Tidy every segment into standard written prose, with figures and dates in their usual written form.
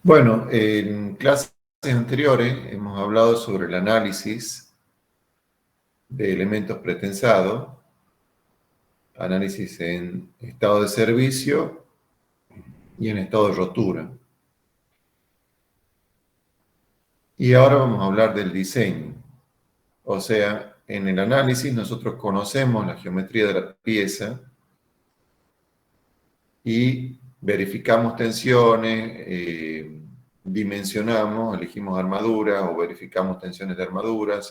Bueno, en clases anteriores hemos hablado sobre el análisis de elementos pretensados, análisis en estado de servicio y en estado de rotura. Y ahora vamos a hablar del diseño. O sea, en el análisis nosotros conocemos la geometría de la pieza y verificamos tensiones, dimensionamos, elegimos armaduras o verificamos tensiones de armadura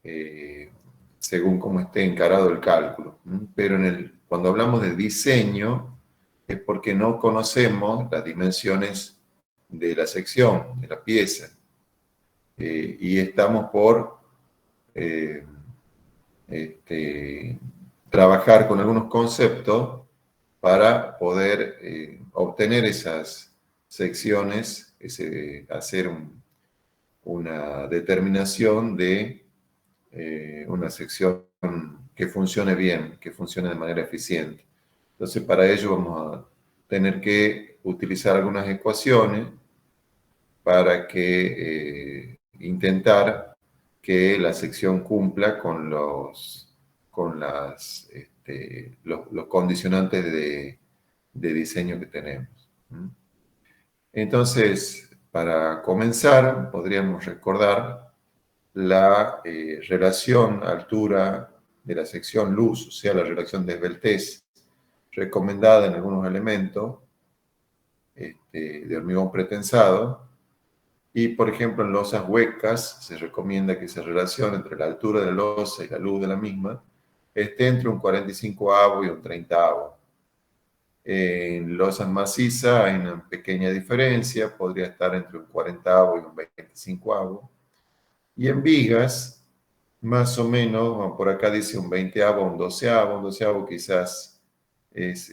eh, según cómo esté encarado el cálculo. Pero cuando hablamos de diseño es porque no conocemos las dimensiones de la sección, de la pieza, y estamos por eh, este, trabajar con algunos conceptos para poder obtener esas secciones, hacer una determinación de una sección que funcione bien, que funcione de manera eficiente. Entonces, para ello vamos a tener que utilizar algunas ecuaciones para intentar que la sección cumpla con los condicionantes de diseño que tenemos. Entonces, para comenzar, podríamos recordar la relación altura de la sección luz, o sea, la relación de esbeltez recomendada en algunos elementos de hormigón pretensado. Y, por ejemplo, en losas huecas se recomienda que esa relación entre la altura de la losa y la luz de la misma esté entre un 45avo y un 30avo. En losas macizas hay una pequeña diferencia, podría estar entre un 40avo y un 25avo. Y en vigas, más o menos, por acá dice un 20avo, un 12avo quizás es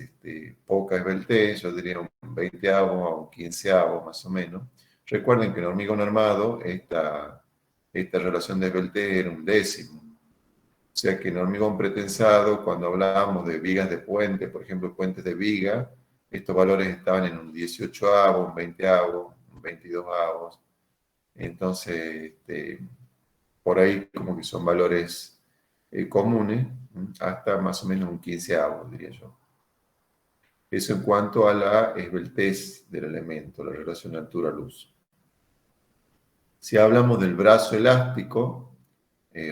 poca esbeltez, yo diría un 20avo a un 15avo más o menos. Recuerden que en hormigón armado esta relación de esbeltez era un décimo. O sea que en hormigón pretensado, cuando hablábamos de vigas de puente, por ejemplo, puentes de viga, estos valores estaban en un 18avo, un 20avo, un 22avo. Entonces, por ahí como que son valores comunes, hasta más o menos un 15avo, diría yo. Eso en cuanto a la esbeltez del elemento, la relación altura-luz. Si hablamos del brazo elástico,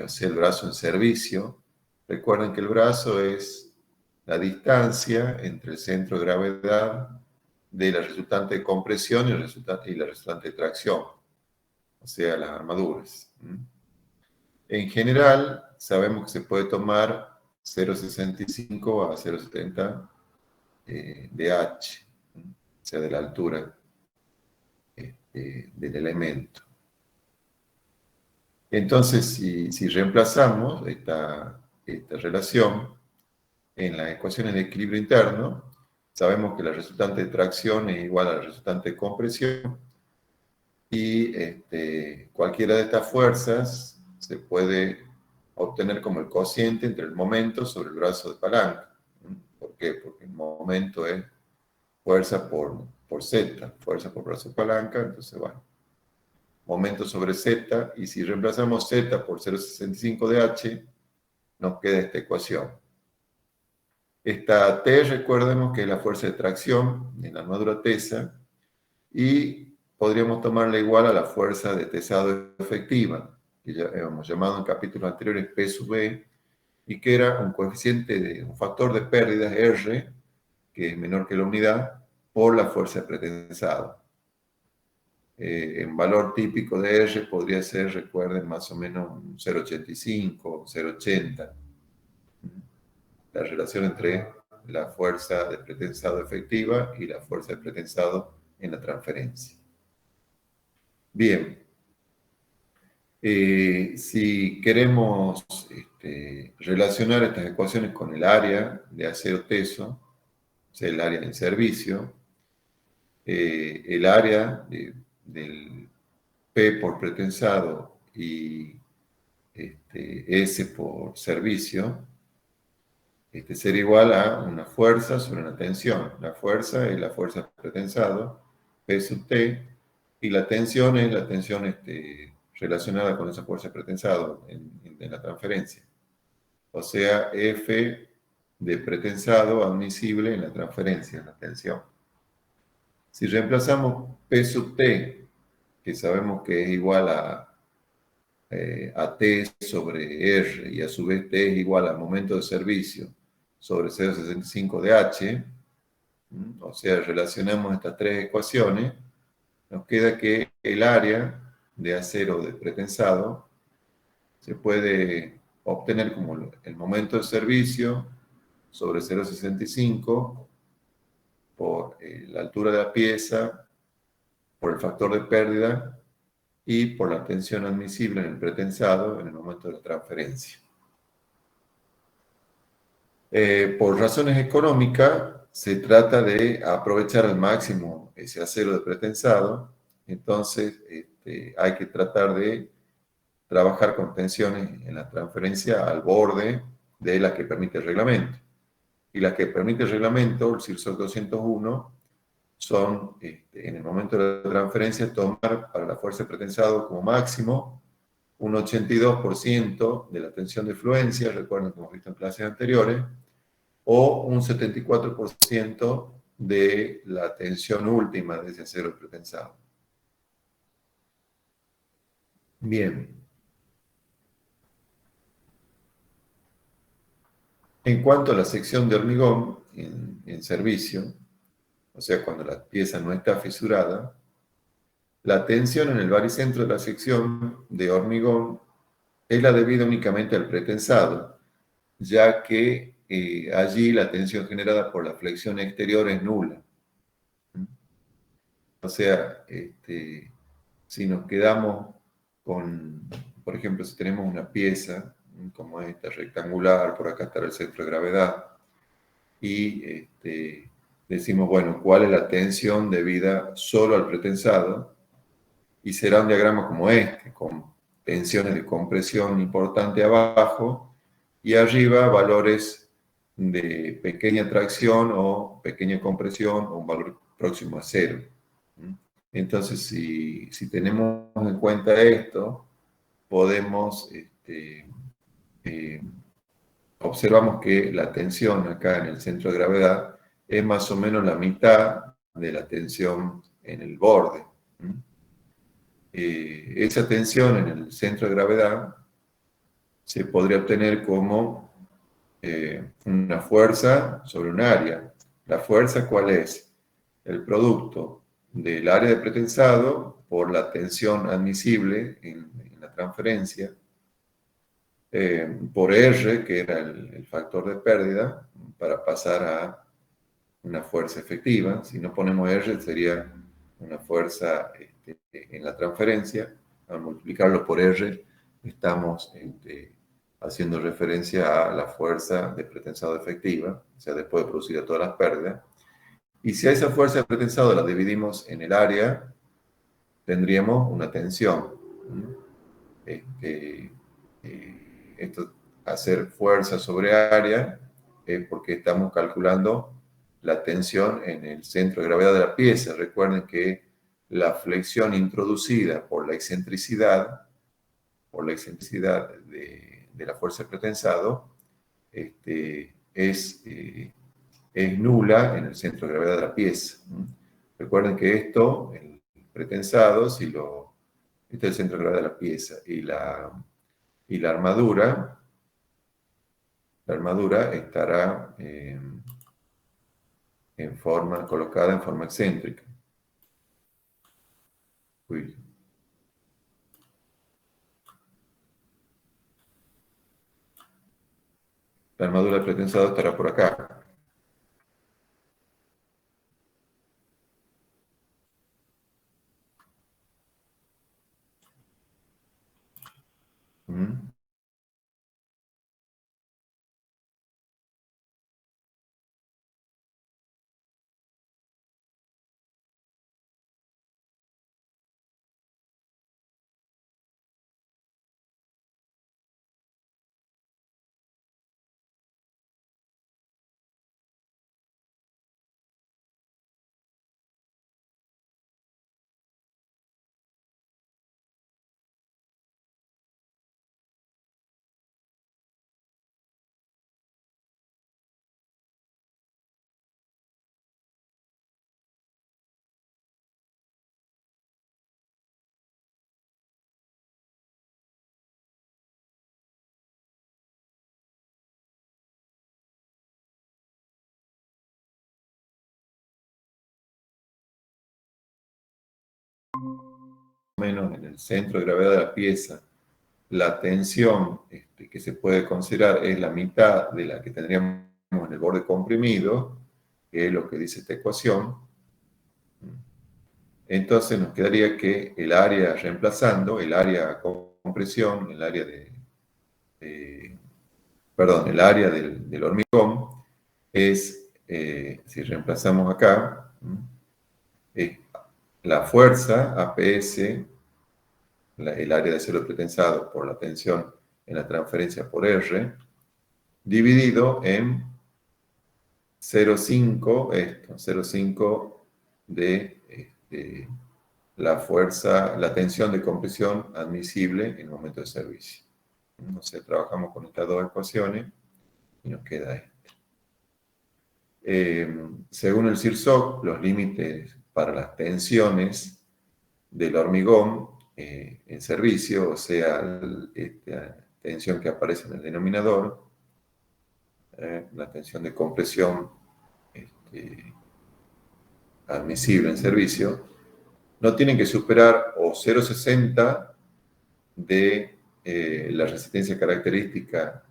o sea, el brazo en servicio, recuerden que el brazo es la distancia entre el centro de gravedad de la resultante de compresión y la resultante de tracción, o sea, las armaduras. En general, sabemos que se puede tomar 0,65 a 0,70 de h, o sea, de la altura del elemento. Entonces, si reemplazamos esta relación en las ecuaciones de equilibrio interno, sabemos que la resultante de tracción es igual a la resultante de compresión y cualquiera de estas fuerzas se puede obtener como el cociente entre el momento sobre el brazo de palanca. ¿Por qué? Porque el momento es fuerza por Z, fuerza por brazo de palanca, entonces bueno, momento sobre Z, y si reemplazamos Z por 0,65 de H, nos queda esta ecuación. Esta T, recordemos que es la fuerza de tracción en la armadura tesa, y podríamos tomarla igual a la fuerza de tesado efectiva, que ya hemos llamado en capítulos anteriores P sub E, y que era un coeficiente un factor de pérdidas R, que es menor que la unidad, por la fuerza de pretensado. En valor típico de R podría ser, recuerden, más o menos 0,85, 0,80. La relación entre la fuerza de pretensado efectiva y la fuerza de pretensado en la transferencia. Bien, si queremos relacionar estas ecuaciones con el área de acero teso, o sea, el área en servicio, el área del P por pretensado y S por servicio, será igual a una fuerza sobre una tensión. La fuerza es la fuerza pretensado P sub T, y la tensión es la tensión relacionada con esa fuerza de pretensado en la transferencia. O sea, F de pretensado admisible en la transferencia, en la tensión. Si reemplazamos P sub T, que sabemos que es igual a T sobre R, y a su vez T es igual al momento de servicio sobre 0,65 de H, o sea, relacionamos estas tres ecuaciones, nos queda que el área de acero de pretensado se puede obtener como el momento de servicio sobre 0,65 por la altura de la pieza, por el factor de pérdida y por la tensión admisible en el pretensado en el momento de la transferencia. Por razones económicas, se trata de aprovechar al máximo ese acero de pretensado, entonces hay que tratar de trabajar con tensiones en la transferencia al borde de la que permite el reglamento. Y las que permite el reglamento, el CIRSOC 201, son, en el momento de la transferencia, tomar para la fuerza de pretensado como máximo un 82% de la tensión de fluencia, recuerden que hemos visto en clases anteriores, o un 74% de la tensión última de ese acero pretensado. Bien. En cuanto a la sección de hormigón en servicio, o sea, cuando la pieza no está fisurada, la tensión en el baricentro de la sección de hormigón es la debida únicamente al pretensado, ya que allí la tensión generada por la flexión exterior es nula. O sea, si nos quedamos con, por ejemplo, si tenemos una pieza como esta rectangular, por acá está el centro de gravedad, y decimos, bueno, ¿cuál es la tensión debida solo al pretensado? Y será un diagrama como este, con tensiones de compresión importante abajo y arriba valores de pequeña tracción o pequeña compresión o un valor próximo a cero. Entonces, si tenemos en cuenta esto, podemos, eh, observamos que la tensión acá en el centro de gravedad es más o menos la mitad de la tensión en el borde. Esa tensión en el centro de gravedad se podría obtener como una fuerza sobre un área. ¿La fuerza cuál es? El producto del área de pretensado por la tensión admisible en la transferencia, por R, que era el factor de pérdida, para pasar a una fuerza efectiva. Si no ponemos R, sería una fuerza en la transferencia. Al multiplicarlo por R, estamos haciendo referencia a la fuerza de pretensado efectiva, o sea, después de producir todas las pérdidas. Y si a esa fuerza de pretensado la dividimos en el área, tendríamos una tensión. Esto, hacer fuerza sobre área, es porque estamos calculando la tensión en el centro de gravedad de la pieza. Recuerden que la flexión introducida por la excentricidad de la fuerza de pretensado, es nula en el centro de gravedad de la pieza. Recuerden que esto, el pretensado, este es el centro de gravedad de la pieza, y la armadura estará colocada en forma excéntrica. Uy. La armadura del pretensado estará por acá. ¿Mm? menos en el centro de gravedad de la pieza, la tensión que se puede considerar es la mitad de la que tendríamos en el borde comprimido, que es lo que dice esta ecuación. Entonces nos quedaría que el área reemplazando, el área compresión, el área perdón, el área del hormigón es, si reemplazamos acá, es la fuerza APS, el área de suelo pretensado por la tensión en la transferencia por R, dividido en 0,5, esto, 0,5 de la fuerza, la tensión de compresión admisible en el momento de servicio. Entonces trabajamos con estas dos ecuaciones y nos queda esto. Según el CIRSOC, los límites para las tensiones del hormigón en servicio, o sea, esta tensión que aparece en el denominador, la tensión de compresión admisible en servicio, no tienen que superar o 0,60 de la resistencia característica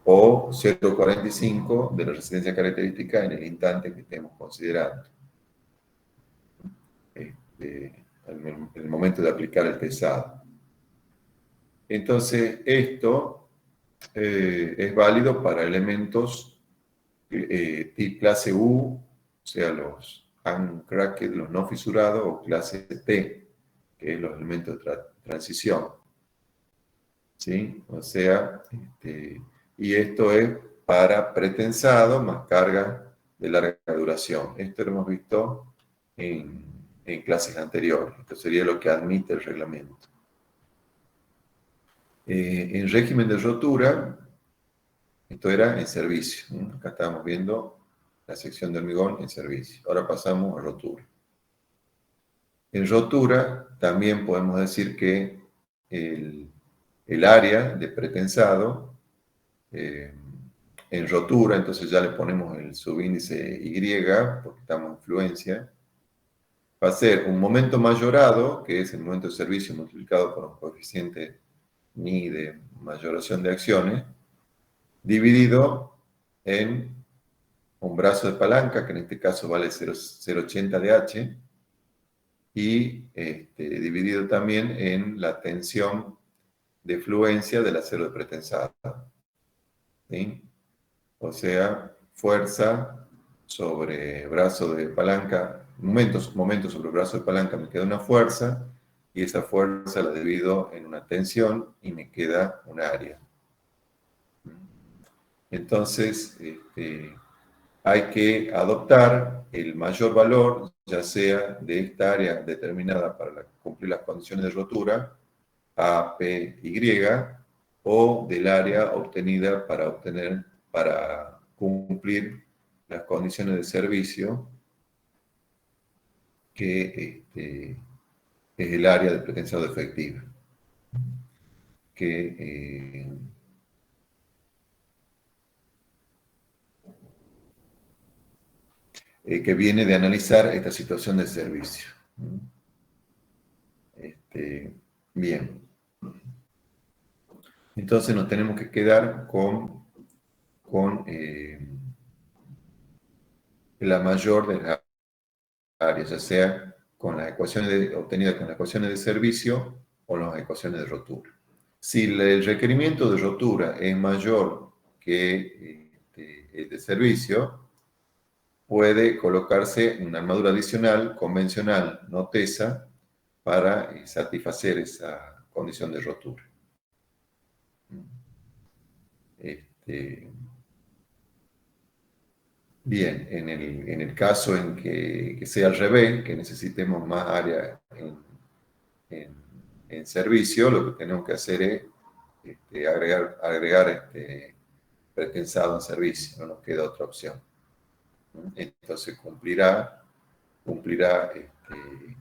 o 0,45 de la resistencia característica en el instante que estemos considerando. En el momento de aplicar el pesado. Entonces, esto es válido para elementos clase U, o sea, los uncracked, los no fisurados, o clase T, que es los elementos de transición. ¿Sí? O sea, y esto es para pretensado más carga de larga duración. Esto lo hemos visto en clases anteriores. Esto sería lo que admite el reglamento. En régimen de rotura, esto era en servicio. Acá estábamos viendo la sección de hormigón en servicio. Ahora pasamos a rotura. En rotura también podemos decir que el área de pretensado en rotura, entonces ya le ponemos el subíndice Y, porque estamos en fluencia, va a ser un momento mayorado, que es el momento de servicio multiplicado por un coeficiente ni de mayoración de acciones, dividido en un brazo de palanca, que en este caso vale 0,80 de H, y dividido también en la tensión de fluencia del acero de pretensado. ¿Sí? O sea, fuerza sobre brazo de palanca, momento sobre brazo de palanca me queda una fuerza, y esa fuerza la divido en una tensión y me queda un área. Entonces, hay que adoptar el mayor valor, ya sea de esta área determinada para cumplir las condiciones de rotura, APY, o del área obtenida para cumplir las condiciones de servicio, que es el área de pretensado efectiva, que viene de analizar esta situación de servicio. Bien. Entonces nos tenemos que quedar con la mayor de las áreas, ya sea con las ecuaciones obtenidas con las ecuaciones de servicio o las ecuaciones de rotura. Si el requerimiento de rotura es mayor que el de servicio, puede colocarse una armadura adicional convencional, no tesa, para satisfacer esa condición de rotura. Bien, en el caso en que sea al revés, que necesitemos más área en servicio, lo que tenemos que hacer es agregar pretensado en servicio, no nos queda otra opción. Entonces cumplirá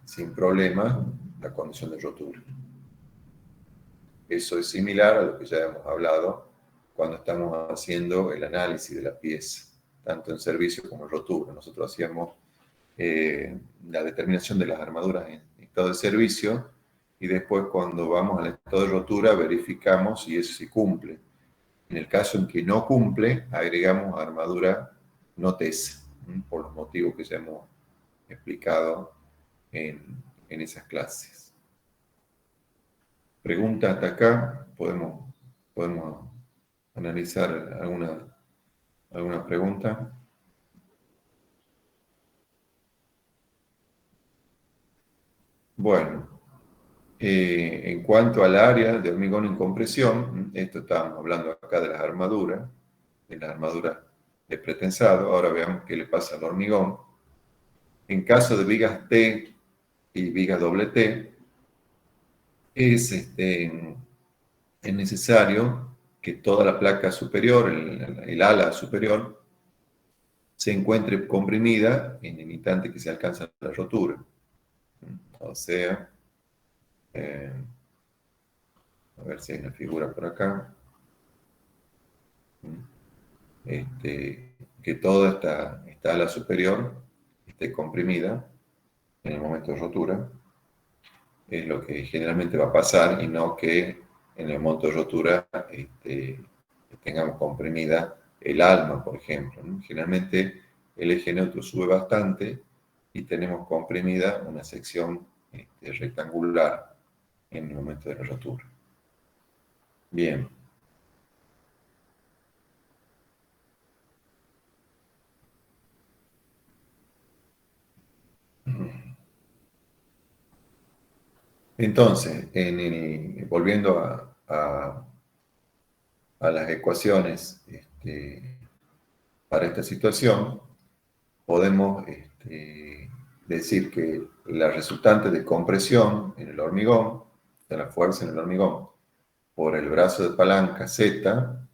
sin problema la condición de rotura. Eso es similar a lo que ya hemos hablado cuando estamos haciendo el análisis de la pieza, tanto en servicio como en rotura. Nosotros hacíamos la determinación de las armaduras en estado de servicio, y después cuando vamos al estado de rotura verificamos si eso se cumple. En el caso en que no cumple, agregamos armadura no TES, por los motivos que ya hemos explicado en esas clases. Pregunta hasta acá, podemos analizar alguna pregunta. Bueno, en cuanto al área de hormigón en compresión, esto estábamos hablando acá de las armaduras de pretensado. Ahora veamos qué le pasa al hormigón. En caso de vigas T y vigas doble T, es necesario que toda la placa superior, el ala superior, se encuentre comprimida en el instante que se alcanza la rotura. O sea, a ver si hay una figura por acá. Que toda esta ala superior esté comprimida en el momento de rotura, es lo que generalmente va a pasar, y no que en el momento de rotura tengamos comprimida el alma, por ejemplo, ¿no? Generalmente el eje neutro sube bastante y tenemos comprimida una sección rectangular en el momento de la rotura. Bien. Entonces, volviendo a las ecuaciones para esta situación, podemos decir que la resultante de compresión en el hormigón, de la fuerza en el hormigón, por el brazo de palanca Z,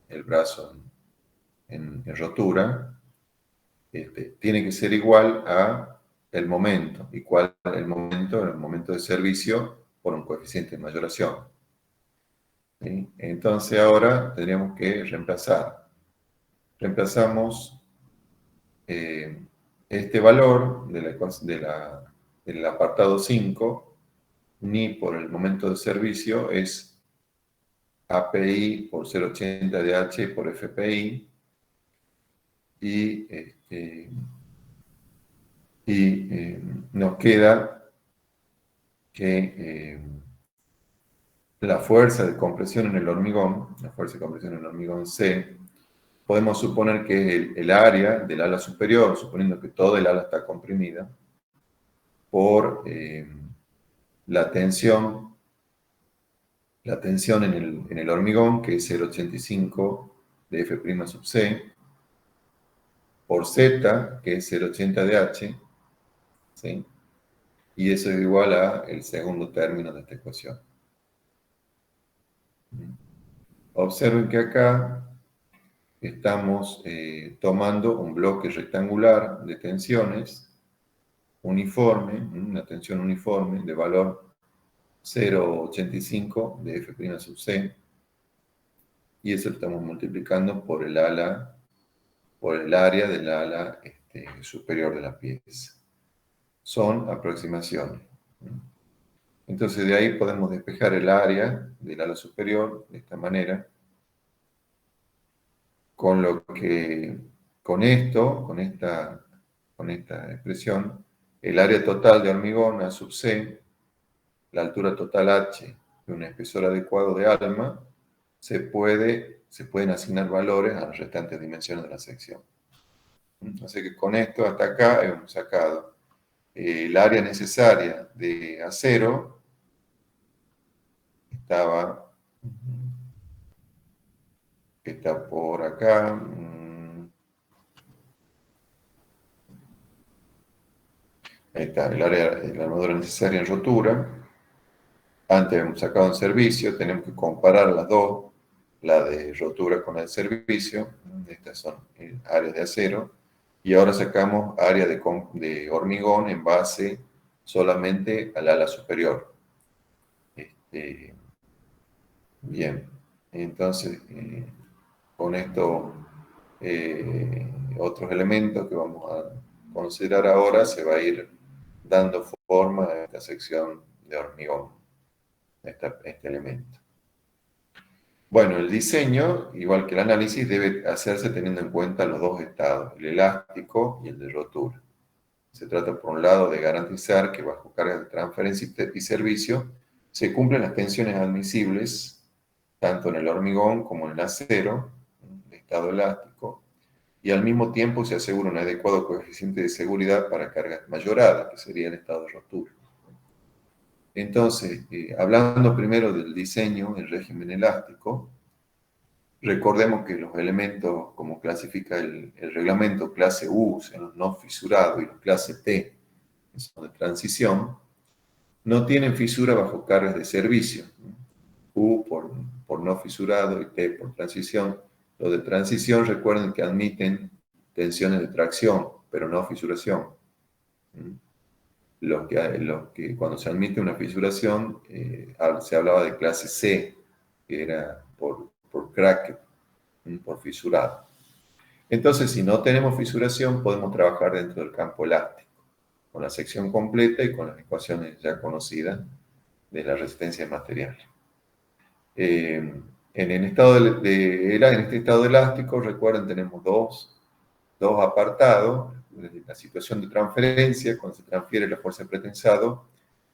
el brazo en rotura, tiene que ser igual a el momento. ¿Y cuál es el momento? El momento de servicio por un coeficiente de mayoración. ¿Sí? Entonces ahora tendríamos que reemplazar. Reemplazamos este valor del apartado 5, ni por el momento de servicio, es API por 0,80 de H por FPI, y nos queda que la fuerza de compresión en el hormigón, la fuerza de compresión en el hormigón C, podemos suponer que es el área del ala superior, suponiendo que toda el ala está comprimida, por la tensión en el hormigón, que es 0,85 de F' sub C, por Z, que es 0,80 de H, ¿sí? Y eso es igual a el segundo término de esta ecuación. Observen que acá estamos tomando un bloque rectangular de tensiones uniforme, una tensión uniforme de valor 0,85 de F' sub C, y eso lo estamos multiplicando por el área del ala superior de la pieza. Son aproximaciones. Entonces de ahí podemos despejar el área del ala superior de esta manera, con esta expresión, el área total de hormigón A sub C, la altura total H y un espesor adecuado de alma, se pueden asignar valores a las restantes dimensiones de la sección. Así que con esto hasta acá hemos sacado el área necesaria de acero, está por acá. Ahí está, el área de la armadura necesaria en rotura. Antes hemos sacado en servicio, tenemos que comparar las dos, la de rotura con la de servicio. Estas son áreas de acero. Y ahora sacamos área de hormigón en base solamente al ala superior. Bien, entonces con esto otros elementos que vamos a considerar ahora se va a ir dando forma a esta sección de hormigón, este elemento. Bueno, el diseño, igual que el análisis, debe hacerse teniendo en cuenta los dos estados, el elástico y el de rotura. Se trata, por un lado, de garantizar que bajo cargas de transferencia y servicio se cumplen las tensiones admisibles, tanto en el hormigón como en el acero, de estado elástico, y al mismo tiempo se asegura un adecuado coeficiente de seguridad para cargas mayoradas, que sería el estado de rotura. Entonces, hablando primero del diseño en régimen elástico, recordemos que los elementos, como clasifica el reglamento clase U, son los no fisurados, y los clase T, que son de transición, no tienen fisura bajo cargas de servicio. U por no fisurado y T por transición. Los de transición, recuerden que admiten tensiones de tracción, pero no fisuración. Los que cuando se admite una fisuración, se hablaba de clase C, que era por crack, por fisurado. Entonces, si no tenemos fisuración, podemos trabajar dentro del campo elástico, con la sección completa y con las ecuaciones ya conocidas de la resistencia de material. En este estado elástico, recuerden, tenemos dos apartados: la situación de transferencia, cuando se transfiere la fuerza de pretensado,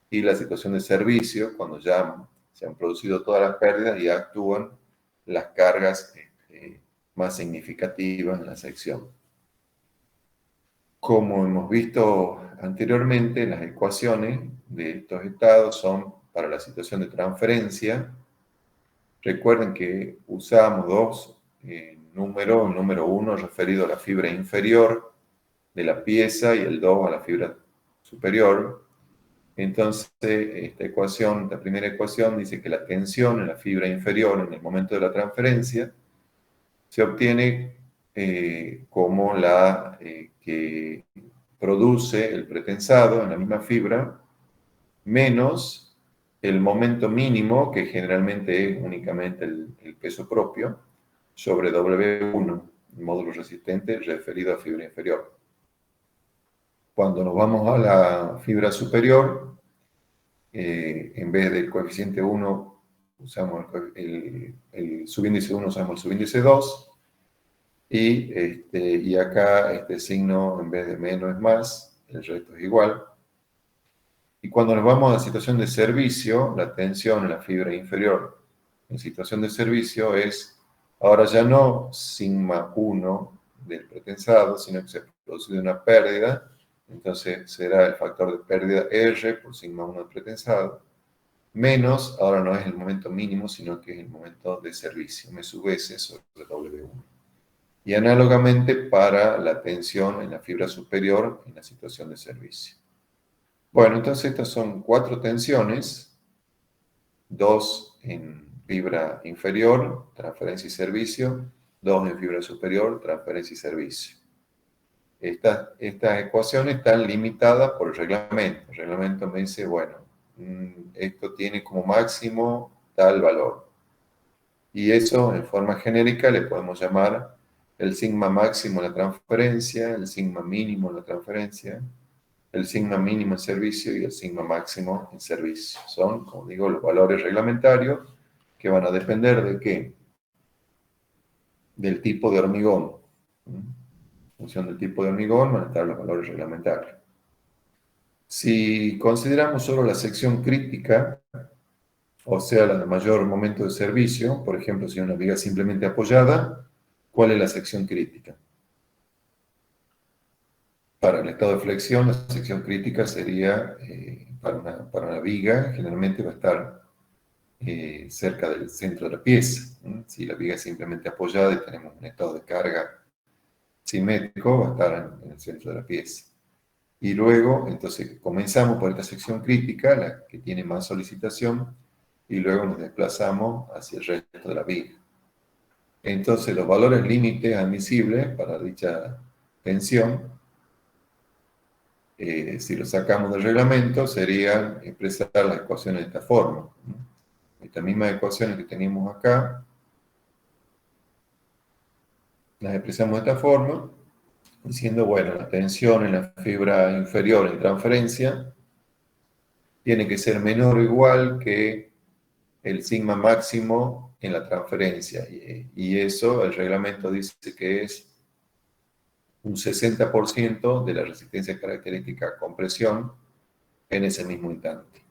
y la situación de servicio, cuando ya se han producido todas las pérdidas y actúan las cargas más significativas en la sección. Como hemos visto anteriormente, las ecuaciones de estos estados son para la situación de transferencia. Recuerden que usamos dos números, el número 1 referido a la fibra inferior de la pieza y el 2 a la fibra superior. Entonces, esta primera ecuación dice que la tensión en la fibra inferior en el momento de la transferencia se obtiene como la que produce el pretensado en la misma fibra, menos el momento mínimo, que generalmente es únicamente el peso propio, sobre W1, el módulo resistente referido a fibra inferior. Cuando nos vamos a la fibra superior, en vez del coeficiente 1, usamos el subíndice 1, usamos el subíndice 2, y acá este signo, en vez de menos, es más, el resto es igual. Y cuando nos vamos a la situación de servicio, la tensión en la fibra inferior en situación de servicio es ahora ya no sigma 1 del pretensado, sino que se produce una pérdida. Entonces será el factor de pérdida R por sigma 1 del pretensado, menos, ahora no es el momento mínimo, sino que es el momento de servicio, M sub S sobre W1. Y análogamente para la tensión en la fibra superior en la situación de servicio. Bueno, entonces estas son 4 tensiones, 2 en fibra inferior, transferencia y servicio, 2 en fibra superior, transferencia y servicio. Estas ecuaciones están limitadas por el reglamento. El reglamento me dice, bueno, esto tiene como máximo tal valor. Y eso, en forma genérica, le podemos llamar el sigma máximo en la transferencia, el sigma mínimo en la transferencia, el sigma mínimo en servicio y el sigma máximo en servicio. Son, como digo, los valores reglamentarios que van a depender de ¿qué? Del tipo de hormigón. En función del tipo de hormigón van a estar los valores reglamentarios. Si consideramos solo la sección crítica, o sea, la de mayor momento de servicio, por ejemplo, si una viga simplemente apoyada, ¿cuál es la sección crítica? Para el estado de flexión, la sección crítica sería, para una viga, generalmente va a estar cerca del centro de la pieza. Si la viga es simplemente apoyada y tenemos un estado de carga simétrico, va a estar en el centro de la pieza. Y luego, entonces, comenzamos por esta sección crítica, la que tiene más solicitación, y luego nos desplazamos hacia el resto de la viga. Entonces, los valores límites admisibles para dicha tensión, si lo sacamos del reglamento, serían expresar las ecuaciones de esta forma. Estas mismas ecuaciones que teníamos acá, las expresamos de esta forma, diciendo, bueno, la tensión en la fibra inferior en transferencia tiene que ser menor o igual que el sigma máximo en la transferencia. Y eso, el reglamento dice que es un 60% de la resistencia característica a compresión en ese mismo instante.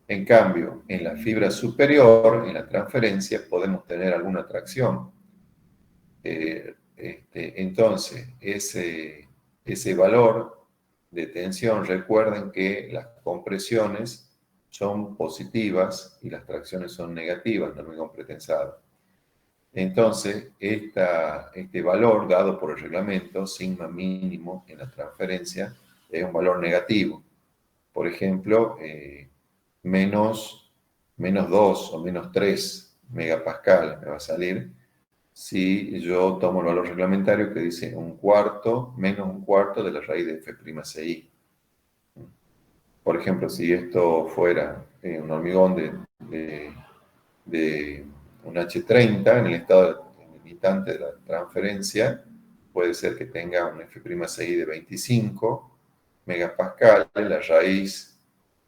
En cambio, en la fibra superior, en la transferencia, podemos tener alguna tracción. Entonces, ese valor de tensión, recuerden que las compresiones son positivas y las tracciones son negativas en el hormigón pretensado. Entonces, este valor dado por el reglamento, sigma mínimo en la transferencia, es un valor negativo. Por ejemplo, menos 2 o menos 3 megapascal me va a salir si yo tomo el valor reglamentario que dice menos un cuarto de la raíz de F'Ci. Por ejemplo, si esto fuera un hormigón de un H30 en el estado limitante de la transferencia, puede ser que tenga un F'Ci de 25 megapascal, la raíz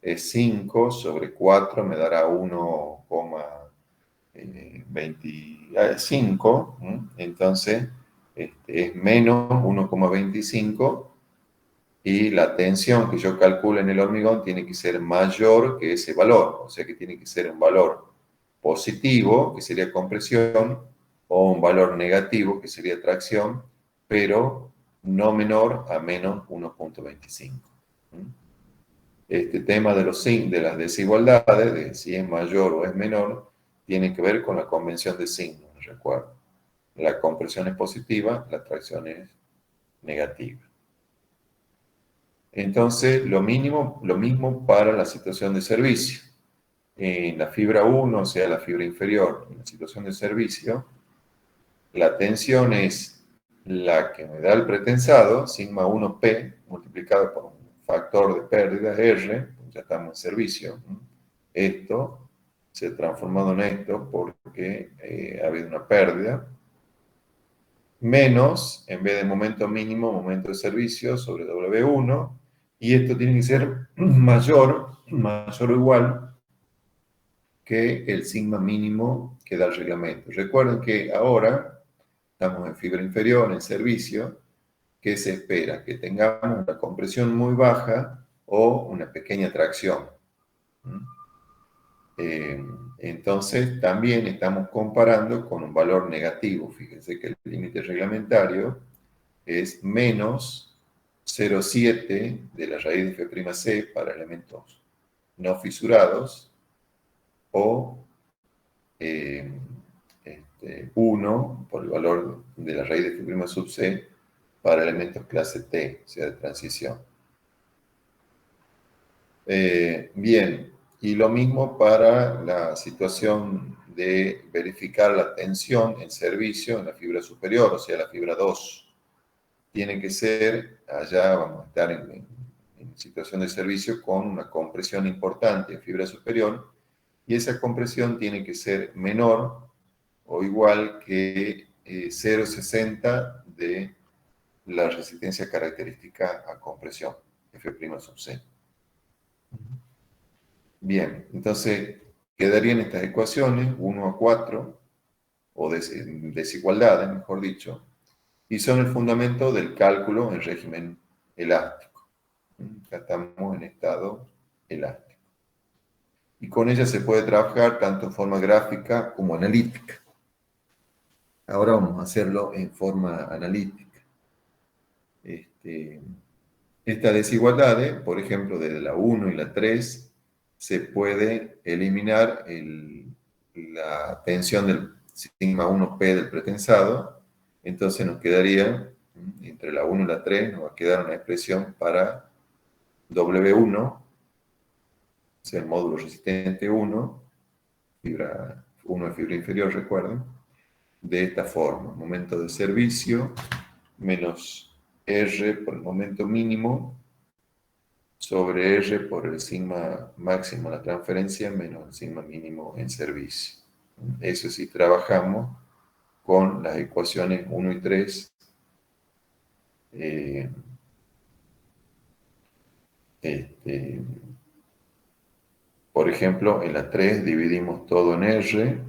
es 5 sobre 4 me dará 1,25, entonces es menos 1,25 y la tensión que yo calculo en el hormigón tiene que ser mayor que ese valor, o sea que tiene que ser un valor positivo, que sería compresión, o un valor negativo, que sería tracción, pero no menor a menos 1,25. Este tema de las desigualdades, de si es mayor o es menor, tiene que ver con la convención de signos, recuerdo. La compresión es positiva, la tracción es negativa. Entonces, lo mismo para la situación de servicio. En la fibra 1, o sea, la fibra inferior, en la situación de servicio, la tensión es la que me da el pretensado, sigma 1P, multiplicado por un factor de pérdida R, ya estamos en servicio. Esto se ha transformado en esto porque ha habido una pérdida, menos, en vez de momento mínimo, momento de servicio sobre W1, y esto tiene que ser mayor o igual que el sigma mínimo que da el reglamento. Recuerden que ahora estamos en fibra inferior, en servicio, que se espera que tengamos una compresión muy baja o una pequeña tracción. Entonces, también estamos comparando con un valor negativo. Fíjense que el límite reglamentario es menos 0,7 de la raíz de F'C para elementos no fisurados o 1 por el valor de la raíz de F'C sub C para elementos clase T, o sea, de transición. Bien, y lo mismo para la situación de verificar la tensión en servicio en la fibra superior, o sea, la fibra 2. Tiene que ser, allá vamos a estar en situación de servicio con una compresión importante en fibra superior, y esa compresión tiene que ser menor o igual que 0,60 de la resistencia característica a compresión, F' sub C. Bien, entonces quedarían estas ecuaciones, 1 a 4, o desigualdades, mejor dicho, y son el fundamento del cálculo en régimen elástico. Acá estamos en estado elástico. Y con ella se puede trabajar tanto en forma gráfica como analítica. Ahora vamos a hacerlo en forma analítica. Estas desigualdades, por ejemplo, desde la 1 y la 3, se puede eliminar la tensión del sigma 1P del pretensado. Entonces nos quedaría, entre la 1 y la 3, nos va a quedar una expresión para W1, o sea, el módulo resistente 1, fibra 1 de fibra inferior, recuerden, de esta forma: momento de servicio menos R por el momento mínimo sobre R por el sigma máximo en la transferencia menos el sigma mínimo en servicio. Eso sí, trabajamos con las ecuaciones 1 y 3 Eh, este, por ejemplo, en la 3 dividimos todo en R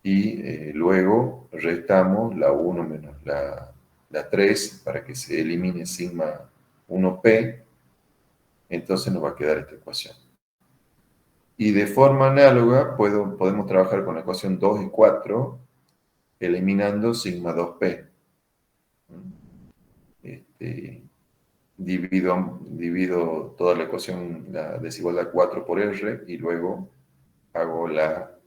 y luego restamos la 1 menos la 3 para que se elimine sigma 1p, entonces nos va a quedar esta ecuación. Y de forma análoga podemos trabajar con la ecuación 2 y 4 eliminando sigma 2p. Divido toda la ecuación, la desigualdad 4 por R, y luego hago la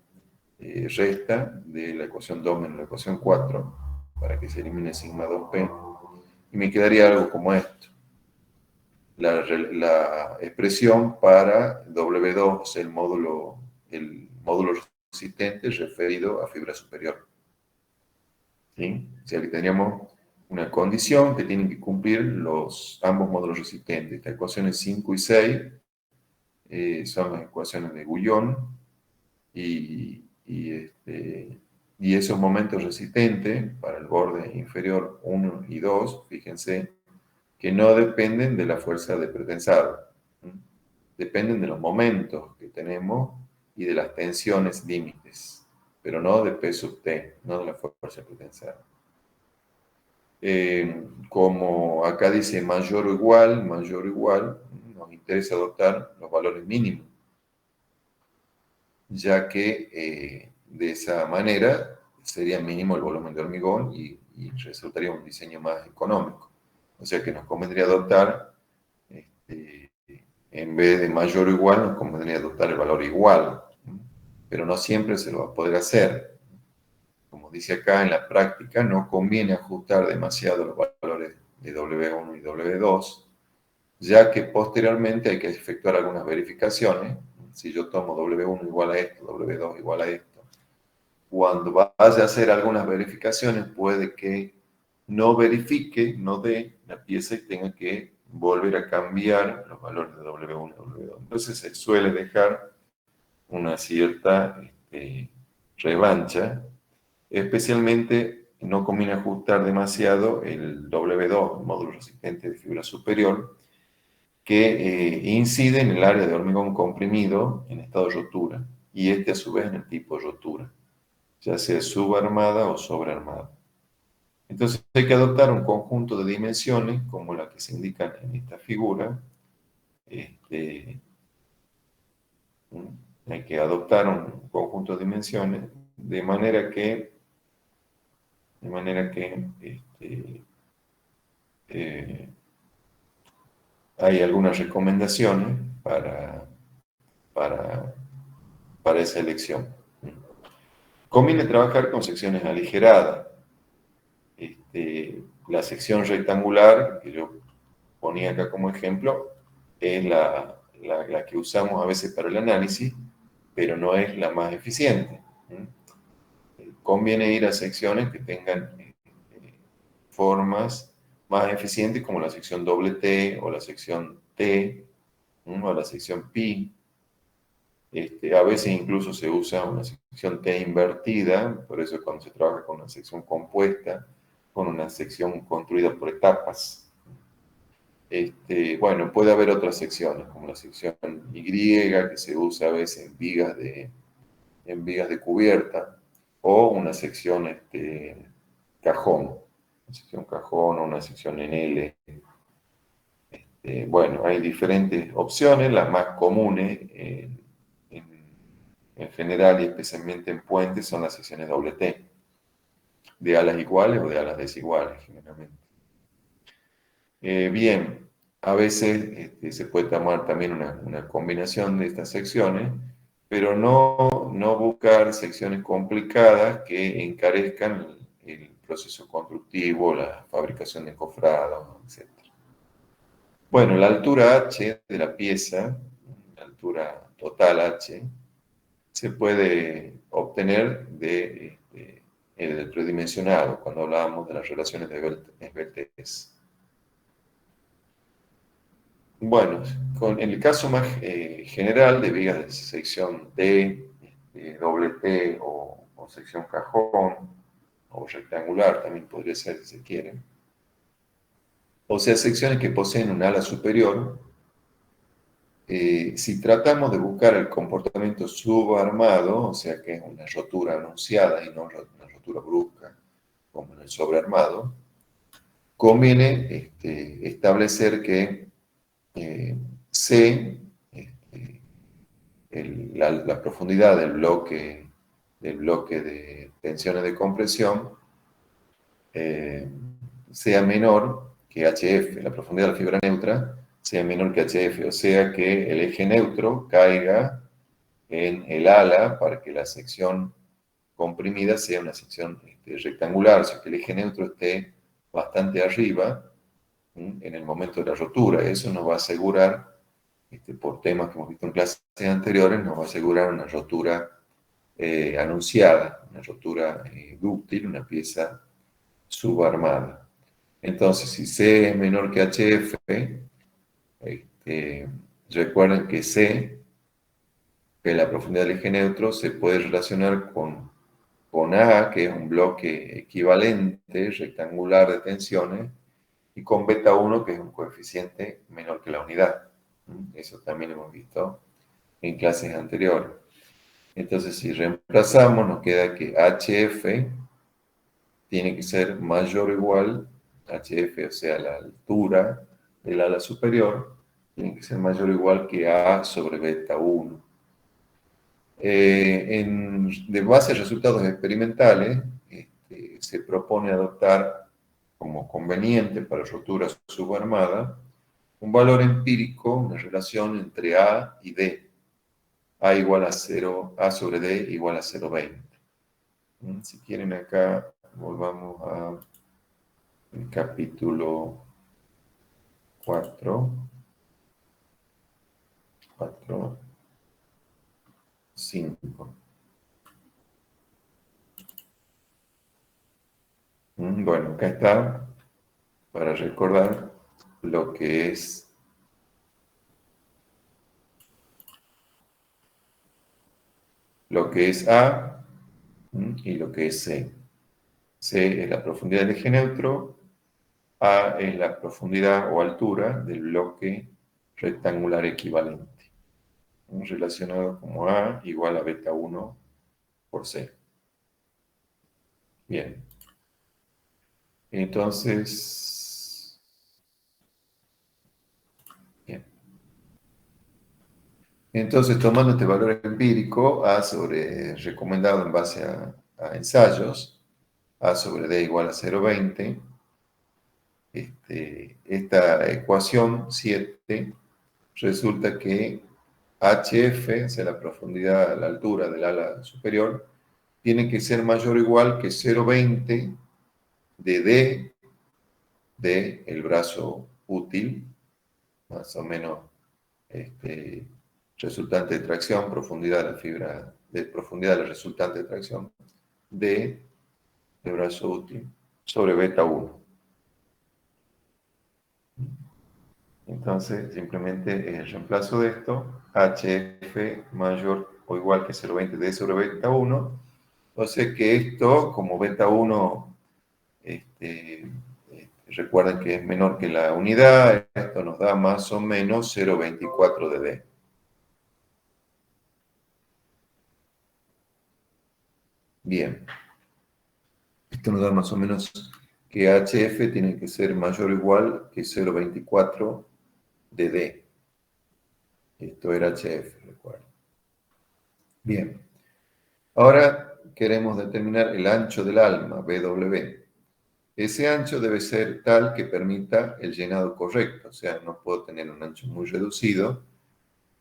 resta de la ecuación 2 menos la ecuación 4 para que se elimine sigma 2p. Y me quedaría algo como esto. La expresión para W2, el módulo resistente referido a fibra superior. ¿Sí? O sea que tendríamos una condición que tienen que cumplir ambos módulos resistentes. Estas ecuaciones 5 y 6 son las ecuaciones de Gullón y esos momentos resistentes para el borde inferior 1 y 2, fíjense, que no dependen de la fuerza de pretensado. Dependen de los momentos que tenemos y de las tensiones límites, pero no de P sub T, no de la fuerza pretensada. Como acá dice mayor o igual, nos interesa adoptar los valores mínimos, ya que de esa manera sería mínimo el volumen de hormigón y resultaría un diseño más económico. O sea que nos convendría adoptar, en vez de mayor o igual, nos convendría adoptar el valor igual, pero no siempre se lo va a poder hacer. Como dice acá, en la práctica no conviene ajustar demasiado los valores de W1 y W2, ya que posteriormente hay que efectuar algunas verificaciones. Si yo tomo W1 igual a esto, W2 igual a esto, cuando vaya a hacer algunas verificaciones puede que no verifique, no dé la pieza y tenga que volver a cambiar los valores de W1 y W2. Entonces se suele dejar una cierta revancha. Especialmente no conviene ajustar demasiado el W2, el módulo resistente de fibra superior, que incide en el área de hormigón comprimido en estado de rotura, y este a su vez en el tipo de rotura, ya sea subarmada o sobrearmada. Entonces hay que adoptar un conjunto de dimensiones, como la que se indican en esta figura. Hay que adoptar un conjunto de dimensiones de manera que eh, hay algunas recomendaciones para, para esa elección. Conviene trabajar con secciones aligeradas. La sección rectangular, que yo ponía acá como ejemplo, es la que usamos a veces para el análisis, pero no es la más eficiente. Conviene ir a secciones que tengan formas más eficientes, como la sección doble T o la sección T, o la sección pi. A veces incluso se usa una sección T invertida, por eso cuando se trabaja con una sección compuesta, con una sección construida por etapas. Bueno, puede haber otras secciones, como la sección Y, que se usa a veces en vigas de cubierta, o una sección cajón, una sección cajón o una sección en L. Bueno, hay diferentes opciones, las más comunes en general y especialmente en puentes son las secciones doble T, de alas iguales o de alas desiguales generalmente. Bien, a veces se puede tomar también una combinación de estas secciones, pero no buscar secciones complicadas que encarezcan el proceso constructivo, la fabricación de encofrados, etc. Bueno, la altura H de la pieza, la altura total H, se puede obtener del tridimensionado, cuando hablábamos de las relaciones de Esbeltes. Bueno, en el caso más general de vigas de sección D, doble T o sección cajón, o rectangular también podría ser si se quiere, O sea, secciones que poseen un ala superior. Si tratamos de buscar el comportamiento subarmado, o sea que es una rotura anunciada y no una rotura brusca, como en el sobrearmado, conviene establecer que C, este, la profundidad del bloque de tensiones de compresión, eh, sea menor que HF, la profundidad de la fibra neutra sea menor que HF, o sea que el eje neutro caiga en el ala para que la sección comprimida sea una sección rectangular, o sea que el eje neutro esté bastante arriba en el momento de la rotura. Eso nos va a asegurar, por temas que hemos visto en clases anteriores, nos va a asegurar una rotura anunciada, una rotura dúctil, una pieza subarmada. Entonces, si C es menor que HF, este, recuerden que C, que es la profundidad del eje neutro, se puede relacionar con A, que es un bloque equivalente, rectangular de tensiones, y con beta 1, que es un coeficiente menor que la unidad. Eso también lo hemos visto en clases anteriores. Entonces, si reemplazamos, nos queda que HF tiene que ser mayor o igual, HF, o sea, la altura del ala superior, tiene que ser mayor o igual que A sobre beta 1. De base a resultados experimentales, se propone adoptar como conveniente para rotura subarmada un valor empírico, una relación entre A y D. A igual a 0, A sobre D igual a 0,20. Si quieren acá, volvamos al capítulo 4, 4, 5. Bueno, acá está para recordar lo que es A y lo que es C. C es la profundidad del eje neutro, A es la profundidad o altura del bloque rectangular equivalente, relacionado como A igual a beta 1 por C. Bien, entonces, bien. Entonces, tomando este valor empírico, A sobre recomendado en base a ensayos, A sobre D igual a 0,20, esta ecuación 7 resulta que HF, o sea, la profundidad, la altura del ala superior, tiene que ser mayor o igual que 0,20 de D de el brazo útil, más o menos resultante de tracción, profundidad de la fibra, de profundidad de la resultante de tracción, D de brazo útil, sobre beta 1. Entonces, simplemente el reemplazo de esto, HF mayor o igual que 0,20 D sobre beta 1, o sea que esto, como beta 1, recuerden que es menor que la unidad, esto nos da más o menos 0,24 de D. Bien, esto nos da más o menos que HF tiene que ser mayor o igual que 0,24 de D. Esto era HF, recuerden. Bien, ahora queremos determinar el ancho del alma, BW. Ese ancho debe ser tal que permita el llenado correcto, o sea, no puedo tener un ancho muy reducido,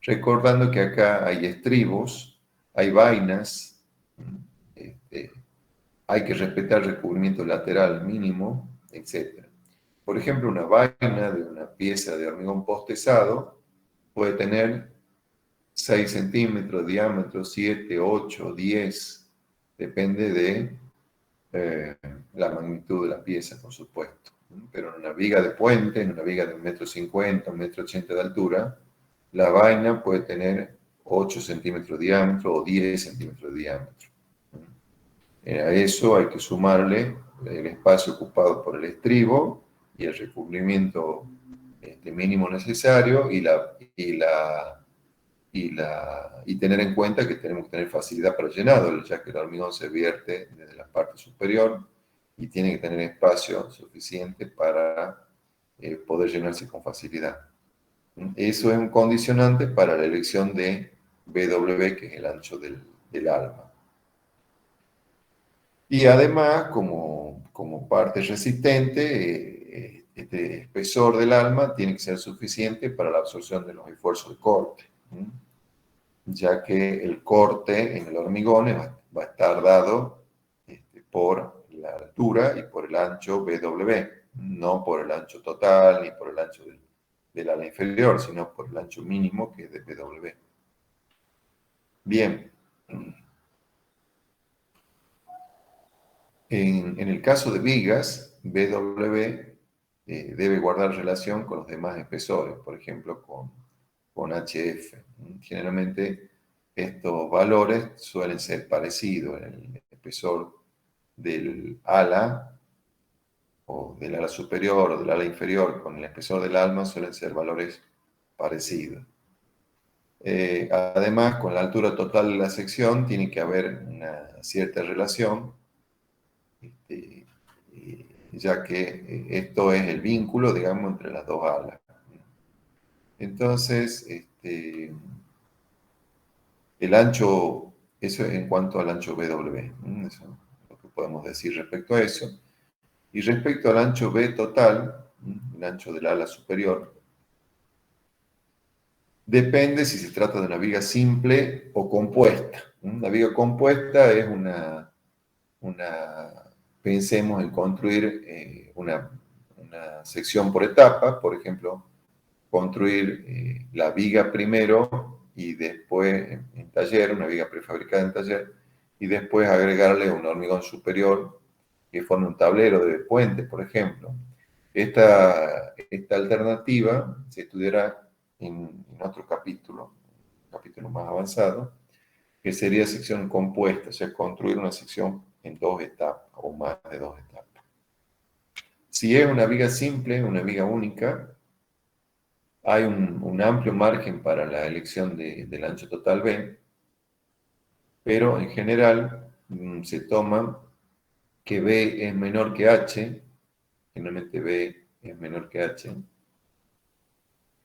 recordando que acá hay estribos, hay vainas, este, hay que respetar el recubrimiento lateral mínimo, etc. Por ejemplo, una vaina de una pieza de hormigón postezado puede tener 6 centímetros de diámetro, 7, 8, 10, depende de la magnitud de la pieza, por supuesto. Pero en una viga de puente, en una viga de 1,50 m, 1,80 m de altura, la vaina puede tener 8 centímetros de diámetro o 10 centímetros de diámetro. A eso hay que sumarle el espacio ocupado por el estribo y el recubrimiento mínimo necesario y tener en cuenta que tenemos que tener facilidad para el llenado, ya que el hormigón se vierte desde la parte superior y tiene que tener espacio suficiente para poder llenarse con facilidad. Eso es un condicionante para la elección de BW, que es el ancho del alma. Y además, como parte resistente, este espesor del alma tiene que ser suficiente para la absorción de los esfuerzos de corte, ya que el corte en el hormigón va a estar dado por la altura y por el ancho BW, no por el ancho total ni por el ancho del ala inferior, sino por el ancho mínimo, que es de BW. Bien. En el caso de vigas, BW debe guardar relación con los demás espesores, por ejemplo, con HF. Generalmente estos valores suelen ser parecidos. El espesor del ala o del ala superior o del ala inferior con el espesor del alma suelen ser valores parecidos. Además, con la altura total de la sección tiene que haber una cierta relación, este, ya que esto es el vínculo, digamos, entre las dos alas. Entonces, el ancho, eso en cuanto al ancho BW, eso es lo que podemos decir respecto a eso. Y respecto al ancho B total, el ancho del ala superior, depende si se trata de una viga simple o compuesta. La viga compuesta es pensemos en construir una sección por etapa, por ejemplo, construir la viga primero y después en taller, una viga prefabricada en taller, y después agregarle un hormigón superior que forme un tablero de puente, por ejemplo. Esta alternativa se estudiará en otro capítulo, un capítulo más avanzado, que sería sección compuesta, o sea, construir una sección en dos etapas o más de dos etapas. Si es una viga simple, una viga única, hay un amplio margen para la elección del ancho total B, pero en general se toma que B es menor que H, generalmente B es menor que H,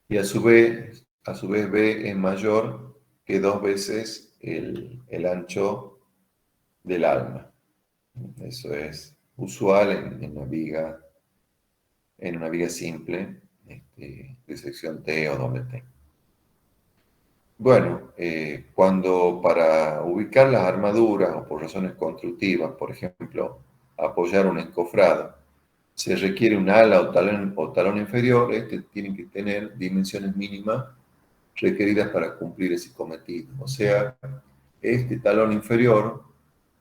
y a su vez B es mayor que dos veces el ancho del alma. Eso es usual en una viga simple, de sección T o doble T. Bueno, cuando para ubicar las armaduras o por razones constructivas, por ejemplo, apoyar un encofrado, se requiere un ala o talón inferior, tienen que tener dimensiones mínimas requeridas para cumplir ese cometido. O sea, este talón inferior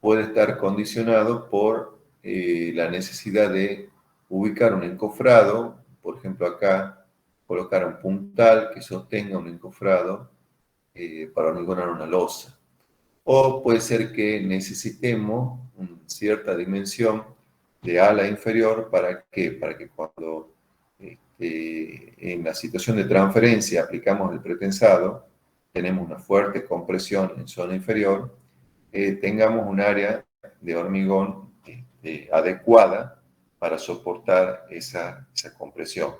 puede estar condicionado por la necesidad de ubicar un encofrado, por ejemplo acá, colocar un puntal que sostenga un encofrado para hormigonar una losa. O puede ser que necesitemos cierta dimensión de ala inferior para que cuando en la situación de transferencia aplicamos el pretensado, tenemos una fuerte compresión en zona inferior, tengamos un área de hormigón adecuada para soportar esa compresión.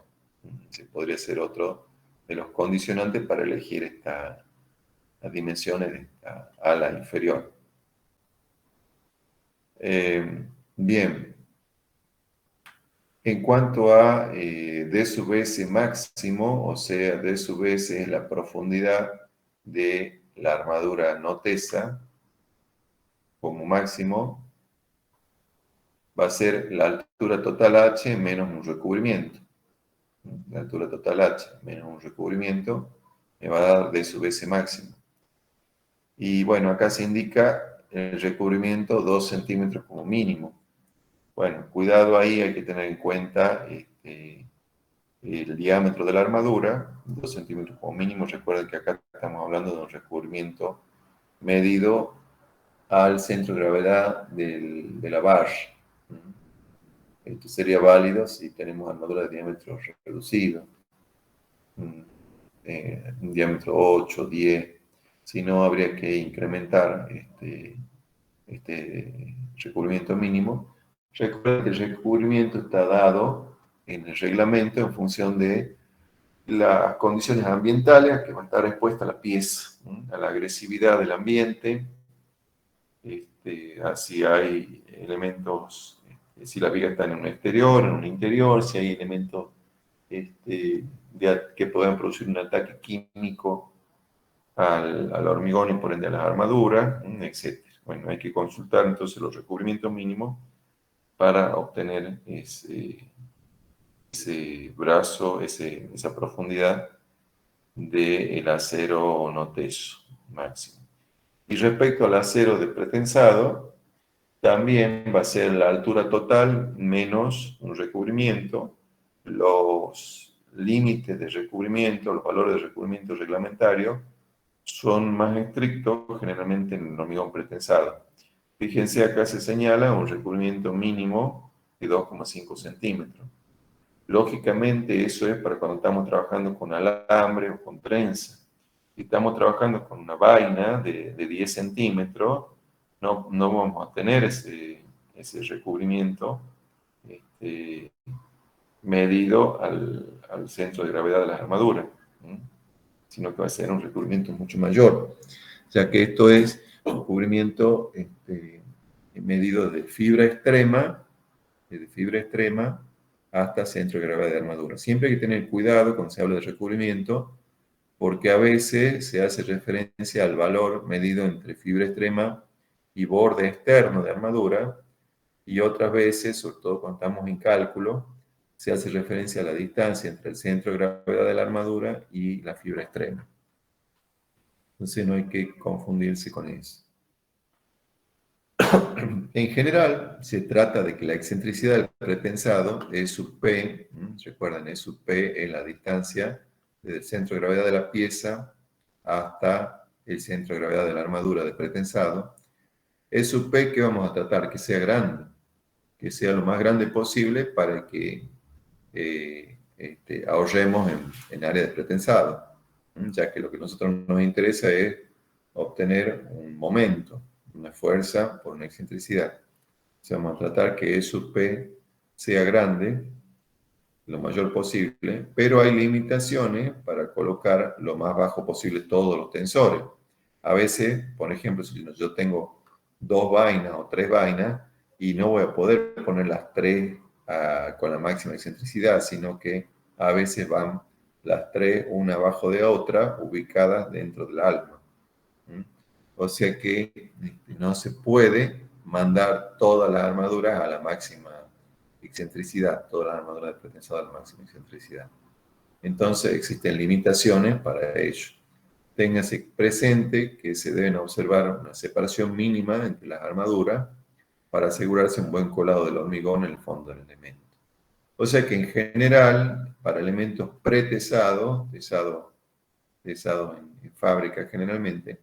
Se podría ser otro de los condicionantes para elegir las dimensiones de esta ala inferior. Bien, en cuanto a D sub S máximo, o sea, D sub S es la profundidad de la armadura no tesa como máximo, va a ser la altura total H menos un recubrimiento. La altura total H menos un recubrimiento me va a dar D sub S máximo. Y bueno, acá se indica el recubrimiento 2 centímetros como mínimo. Bueno, cuidado ahí, hay que tener en cuenta el diámetro de la armadura, 2 centímetros como mínimo. Recuerden que acá estamos hablando de un recubrimiento medido al centro de gravedad de la barra. Esto sería válido si tenemos armadura de diámetro reducido, un diámetro 8, 10. Si no, habría que incrementar este recubrimiento mínimo. Recuerda que el recubrimiento está dado en el reglamento en función de las condiciones ambientales a que va a estar expuesta la pieza, a la agresividad del ambiente, si hay elementos, si la viga está en un exterior, en un interior, si hay elementos que puedan producir un ataque químico al hormigón y por ende a las armaduras, etc. Bueno, hay que consultar entonces los recubrimientos mínimos para obtener ese brazo, esa profundidad del acero no teso máximo. Y respecto al acero de pretensado, también va a ser la altura total menos un recubrimiento. Los límites de recubrimiento, los valores de recubrimiento reglamentario, son más estrictos generalmente en el hormigón pretensado. Fíjense, acá se señala un recubrimiento mínimo de 2,5 centímetros. Lógicamente, eso es para cuando estamos trabajando con alambre o con trenza. Si estamos trabajando con una vaina de 10 centímetros, no vamos a tener ese recubrimiento medido al centro de gravedad de las armaduras, sino que va a ser un recubrimiento mucho mayor, ya que esto es un cubrimiento medido de fibra extrema, hasta centro de gravedad de armadura. Siempre hay que tener cuidado cuando se habla de recubrimiento, porque a veces se hace referencia al valor medido entre fibra extrema y borde externo de armadura, y otras veces, sobre todo cuando estamos en cálculo, se hace referencia a la distancia entre el centro de gravedad de la armadura y la fibra extrema. Entonces no hay que confundirse con eso. En general, se trata de que la excentricidad del pretensado, E sub P, recuerden, E sub P es la distancia desde el centro de gravedad de la pieza hasta el centro de gravedad de la armadura de pretensado. E sub P, ¿qué vamos a tratar? Que sea grande, que sea lo más grande posible para que ahorremos en área de pretensado, ya que lo que a nosotros nos interesa es obtener un momento, una fuerza por una excentricidad. O sea, vamos a tratar que E sub P sea grande, lo mayor posible, pero hay limitaciones para colocar lo más bajo posible todos los tensores. A veces, por ejemplo, si yo tengo 2 vainas o 3 vainas, y no voy a poder poner las 3 con la máxima excentricidad, sino que a veces van las 3 una abajo de otra, ubicadas dentro del alma. O sea que no se puede mandar todas las armaduras a la máxima excentricidad, todas las armaduras de pretensado a la máxima excentricidad. Entonces existen limitaciones para ello. Téngase presente que se deben observar una separación mínima entre las armaduras para asegurarse un buen colado del hormigón en el fondo del elemento. O sea que en general, para elementos pretesados, pesados en fábrica generalmente,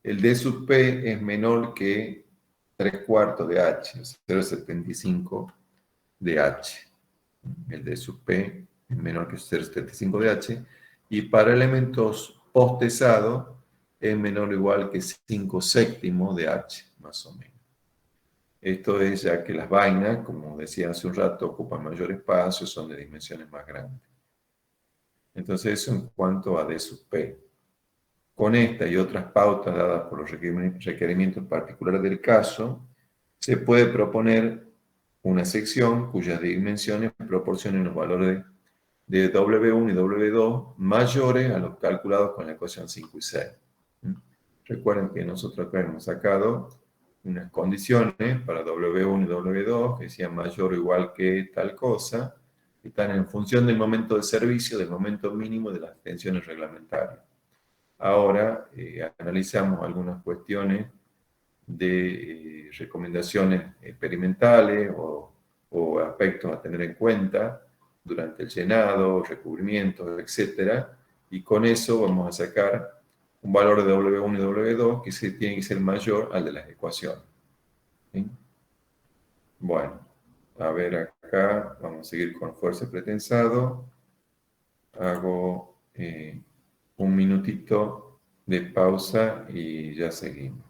el D sub P es menor que 3/4 de H, o sea, 0,75 de H. El D sub P es menor que 0,75 de H. Y para elementos postesados es menor o igual que 5/7 de H, más o menos. Esto es ya que las vainas, como decía hace un rato, ocupan mayor espacio, son de dimensiones más grandes. Entonces, eso en cuanto a D sub P. Con esta y otras pautas dadas por los requerimientos particulares del caso, se puede proponer una sección cuyas dimensiones proporcionen los valores de W1 y W2 mayores a los calculados con la ecuación 5 y 6. Recuerden que nosotros acá hemos sacado unas condiciones para W1 y W2 que sean mayor o igual que tal cosa, que están en función del momento de servicio, del momento mínimo de las tensiones reglamentarias. Ahora analizamos algunas cuestiones de recomendaciones experimentales o aspectos a tener en cuenta durante el llenado, recubrimientos, etc. Y con eso vamos a sacar un valor de W1 y W2 que tiene que ser mayor al de las ecuaciones. ¿Sí? Bueno, A ver acá, vamos a seguir con fuerza de pretensado. Hago un minutito de pausa y ya seguimos.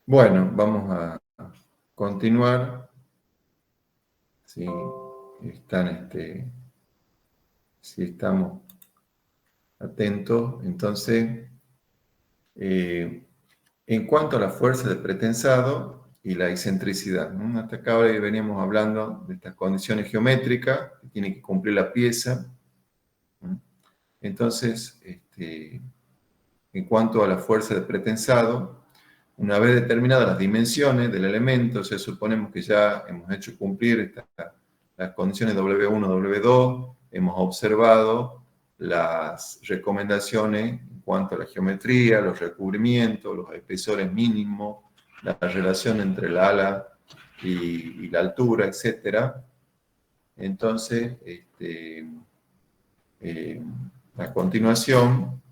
Bueno, vamos a continuar. Si están, si estamos atentos, entonces, en cuanto a la fuerza de pretensado y la excentricidad, ¿no? Hasta acá ahora veníamos hablando de estas condiciones geométricas que tiene que cumplir la pieza, ¿no? Entonces, en cuanto a la fuerza de pretensado, una vez determinadas las dimensiones del elemento, o sea, suponemos que ya hemos hecho cumplir las condiciones W1, W2, hemos observado las recomendaciones en cuanto a la geometría, los recubrimientos, los espesores mínimos, la relación entre la ala y la altura, etcétera. Entonces, eh, a continuación,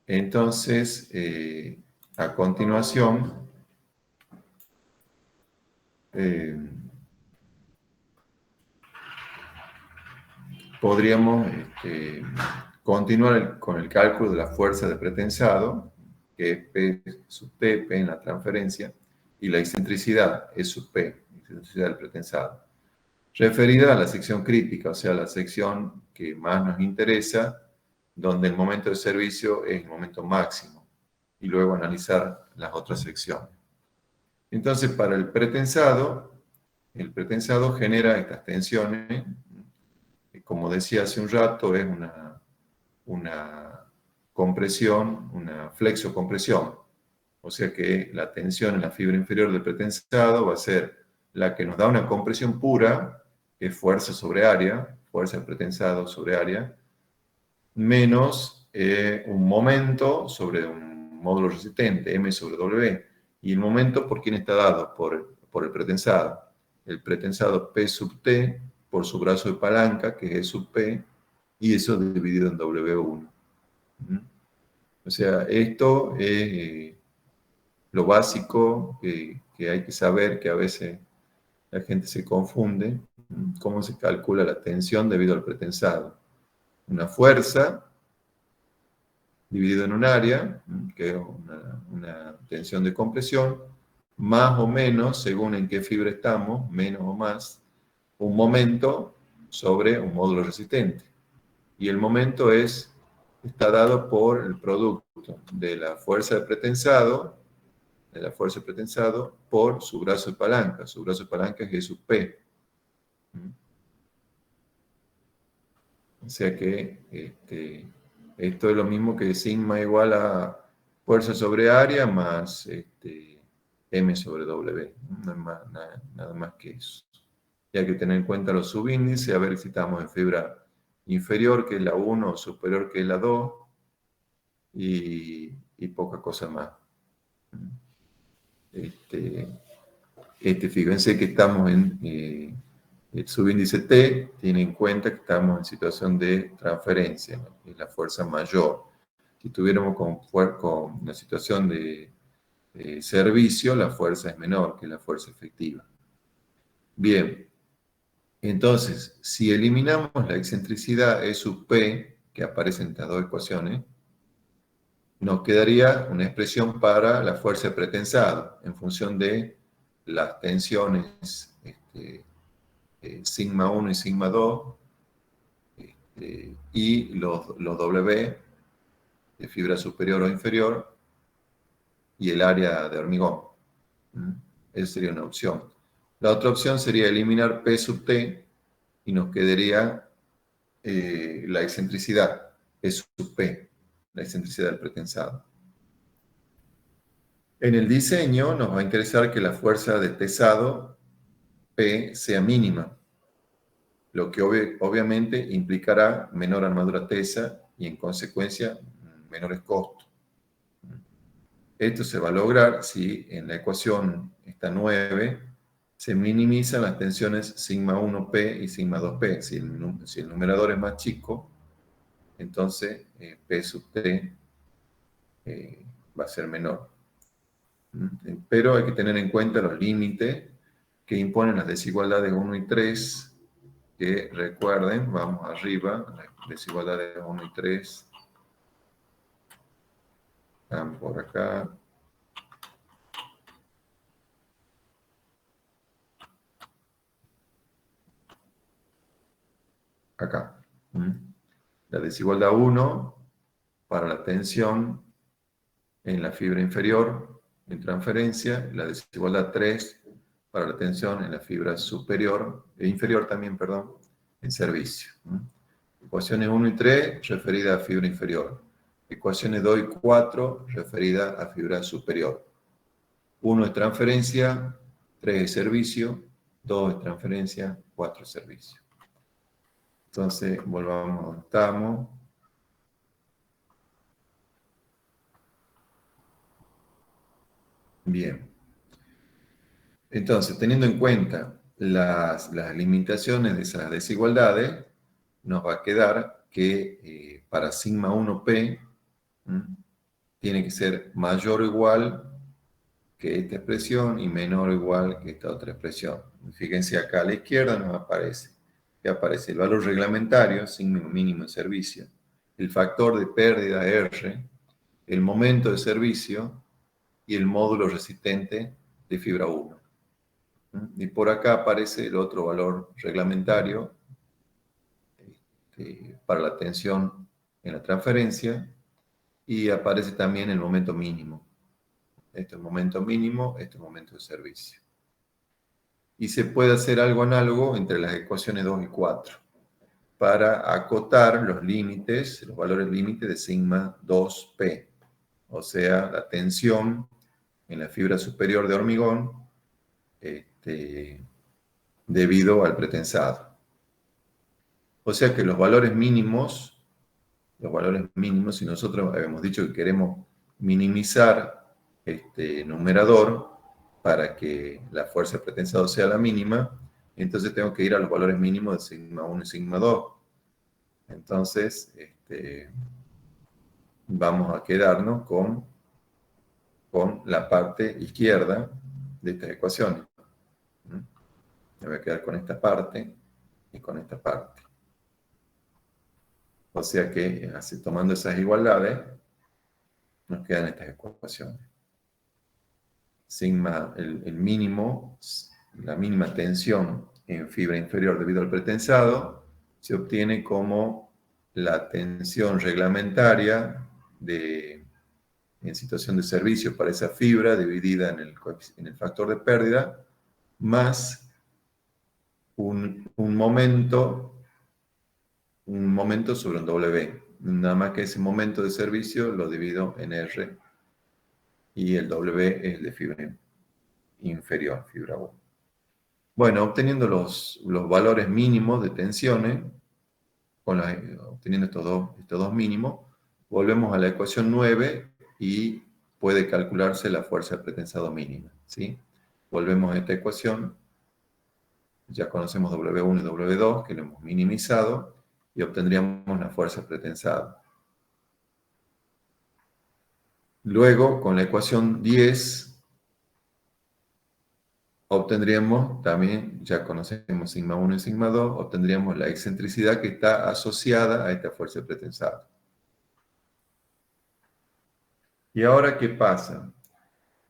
entonces, a continuación, eh, podríamos continuar con el cálculo de la fuerza de pretensado, que es P sub T, P en la transferencia, y la excentricidad, E sub P, excentricidad del pretensado, referida a la sección crítica, o sea, la sección que más nos interesa, donde el momento de servicio es el momento máximo, y luego analizar las otras secciones. Entonces, para el pretensado genera estas tensiones, como decía hace un rato, es una compresión, una flexocompresión. O sea que la tensión en la fibra inferior del pretensado va a ser la que nos da una compresión pura, que es fuerza sobre área, fuerza del pretensado sobre área, menos un momento sobre un módulo resistente, M sobre W. Y el momento, ¿por quién está dado? Por el pretensado. El pretensado P sub T por su brazo de palanca, que es E sub P, y eso dividido en W1. O sea, esto es lo básico que hay que saber, que a veces la gente se confunde, cómo se calcula la tensión debido al pretensado. Una fuerza dividido en un área, que es una tensión de compresión, más o menos, según en qué fibra estamos, menos o más, un momento sobre un módulo resistente. Y el momento está dado por el producto de la fuerza de pretensado, por su brazo de palanca. Su brazo de palanca es G sub P. O sea que esto es lo mismo que sigma igual a fuerza sobre área más M sobre W. No es nada más que eso. Y hay que tener en cuenta los subíndices, a ver si estamos en fibra inferior, que es la 1, o superior, que es la 2, y poca cosa más. Fíjense que estamos en el subíndice T, tiene en cuenta que estamos en situación de transferencia, ¿no? Es la fuerza mayor. Si estuviéramos con una situación de servicio, la fuerza es menor que la fuerza efectiva. Bien, entonces, si eliminamos la excentricidad E sub P, que aparece en estas dos ecuaciones, nos quedaría una expresión para la fuerza de pretensado en función de las tensiones sigma 1 y sigma 2 y los W de fibra superior o inferior y el área de hormigón. Esa sería una opción. La otra opción sería eliminar P sub T y nos quedaría la excentricidad, P sub P, la excentricidad del pretensado. En el diseño nos va a interesar que la fuerza de tesado P sea mínima, lo que obviamente implicará menor armadura tesa y en consecuencia menores costos. Esto se va a lograr si en la ecuación esta 9 se minimizan las tensiones sigma 1P y sigma 2P. Si el numerador es más chico, entonces P sub T va a ser menor. Pero hay que tener en cuenta los límites que imponen las desigualdades 1 y 3, que recuerden, vamos arriba, las desigualdades 1 y 3 están por acá. Acá. La desigualdad 1 para la tensión en la fibra inferior en transferencia, la desigualdad 3 para la tensión en la fibra superior, e inferior también, perdón, en servicio. Ecuaciones 1 y 3 referidas a fibra inferior. Ecuaciones 2 y 4 referidas a fibra superior. 1 es transferencia, 3 es servicio, 2 es transferencia, 4 es servicio. Entonces, volvamos a donde estamos. Bien. Entonces, teniendo en cuenta las limitaciones de esas desigualdades, nos va a quedar que para sigma 1p tiene que ser mayor o igual que esta expresión y menor o igual que esta otra expresión. Fíjense acá a la izquierda nos aparece, que aparece el valor reglamentario, sigma mínimo en servicio, el factor de pérdida R, el momento de servicio y el módulo resistente de fibra 1. Y por acá aparece el otro valor reglamentario para la tensión en la transferencia y aparece también el momento mínimo. Este es el momento mínimo, este es el momento de servicio. Y se puede hacer algo análogo entre las ecuaciones 2 y 4 para acotar los límites, los valores límites de sigma 2p, o sea, la tensión en la fibra superior de hormigón debido al pretensado. O sea que los valores mínimos, si nosotros habíamos dicho que queremos minimizar este numerador para que la fuerza de pretensado sea la mínima, entonces tengo que ir a los valores mínimos de sigma 1 y sigma 2. Entonces, vamos a quedarnos con la parte izquierda de estas ecuaciones. Me voy a quedar con esta parte y con esta parte. O sea que, así, tomando esas igualdades, nos quedan estas ecuaciones. Sigma, el mínimo, la mínima tensión en fibra inferior debido al pretensado, se obtiene como la tensión reglamentaria en situación de servicio para esa fibra dividida en el factor de pérdida, más un momento sobre un W. Nada más que ese momento de servicio lo divido en R y el W es de fibra inferior, fibra 1. Bueno, obteniendo los valores mínimos de tensiones, obteniendo estos dos mínimos, volvemos a la ecuación 9 y puede calcularse la fuerza de pretensado mínima, ¿sí? Volvemos a esta ecuación, ya conocemos W1 y W2, que lo hemos minimizado, y obtendríamos la fuerza de pretensado. Luego, con la ecuación 10, obtendríamos también, ya conocemos sigma 1 y sigma 2, obtendríamos la excentricidad que está asociada a esta fuerza de pretensado. ¿Y ahora qué pasa?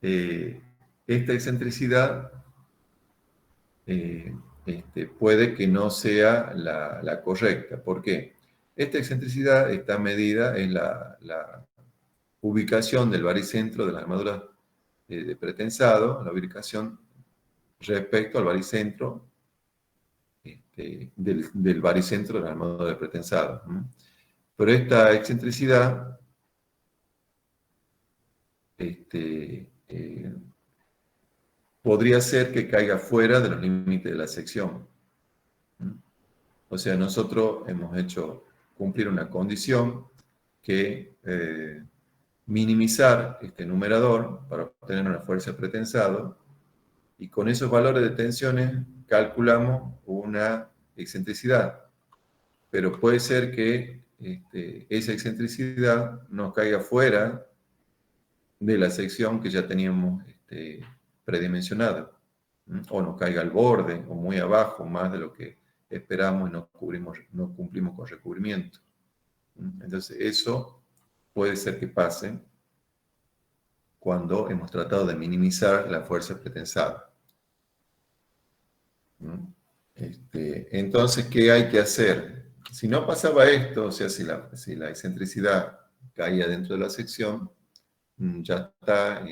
Esta excentricidad puede que no sea la correcta. ¿Por qué? Esta excentricidad está medida en la ubicación del baricentro de la armadura de pretensado, la ubicación respecto al baricentro del baricentro de la armadura de pretensado. Pero esta excentricidad podría ser que caiga fuera de los límites de la sección. O sea, nosotros hemos hecho cumplir una condición que minimizar este numerador para obtener una fuerza de pretensado, y con esos valores de tensiones calculamos una excentricidad. Pero puede ser que esa excentricidad nos caiga fuera de la sección que ya teníamos predimensionada, o nos caiga al borde, o muy abajo, más de lo que esperamos y no cumplimos con recubrimiento. Entonces, eso puede ser que pase cuando hemos tratado de minimizar la fuerza pretensada. Entonces, ¿qué hay que hacer? Si no pasaba esto, o sea, si la excentricidad caía dentro de la sección, ya está,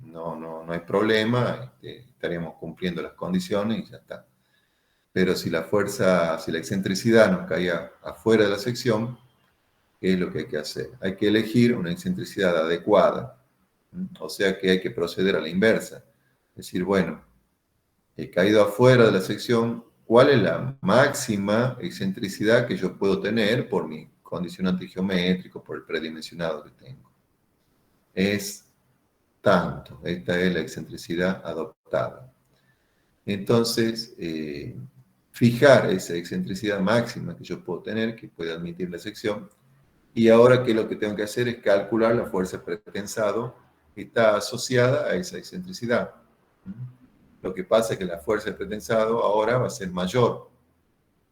no hay problema, estaríamos cumpliendo las condiciones y ya está. Pero si la excentricidad nos caía afuera de la sección, ¿qué es lo que hay que hacer? Hay que elegir una excentricidad adecuada, o sea que hay que proceder a la inversa. Es decir, bueno, he caído afuera de la sección, ¿cuál es la máxima excentricidad que yo puedo tener por mi condicionante geométrico, por el predimensionado que tengo? Es tanto. Esta es la excentricidad adoptada. Entonces, fijar esa excentricidad máxima que yo puedo tener, que puede admitir la sección, y ahora que lo que tengo que hacer es calcular la fuerza pretensado que está asociada a esa excentricidad. Lo que pasa es que la fuerza de pretensado ahora va a ser mayor,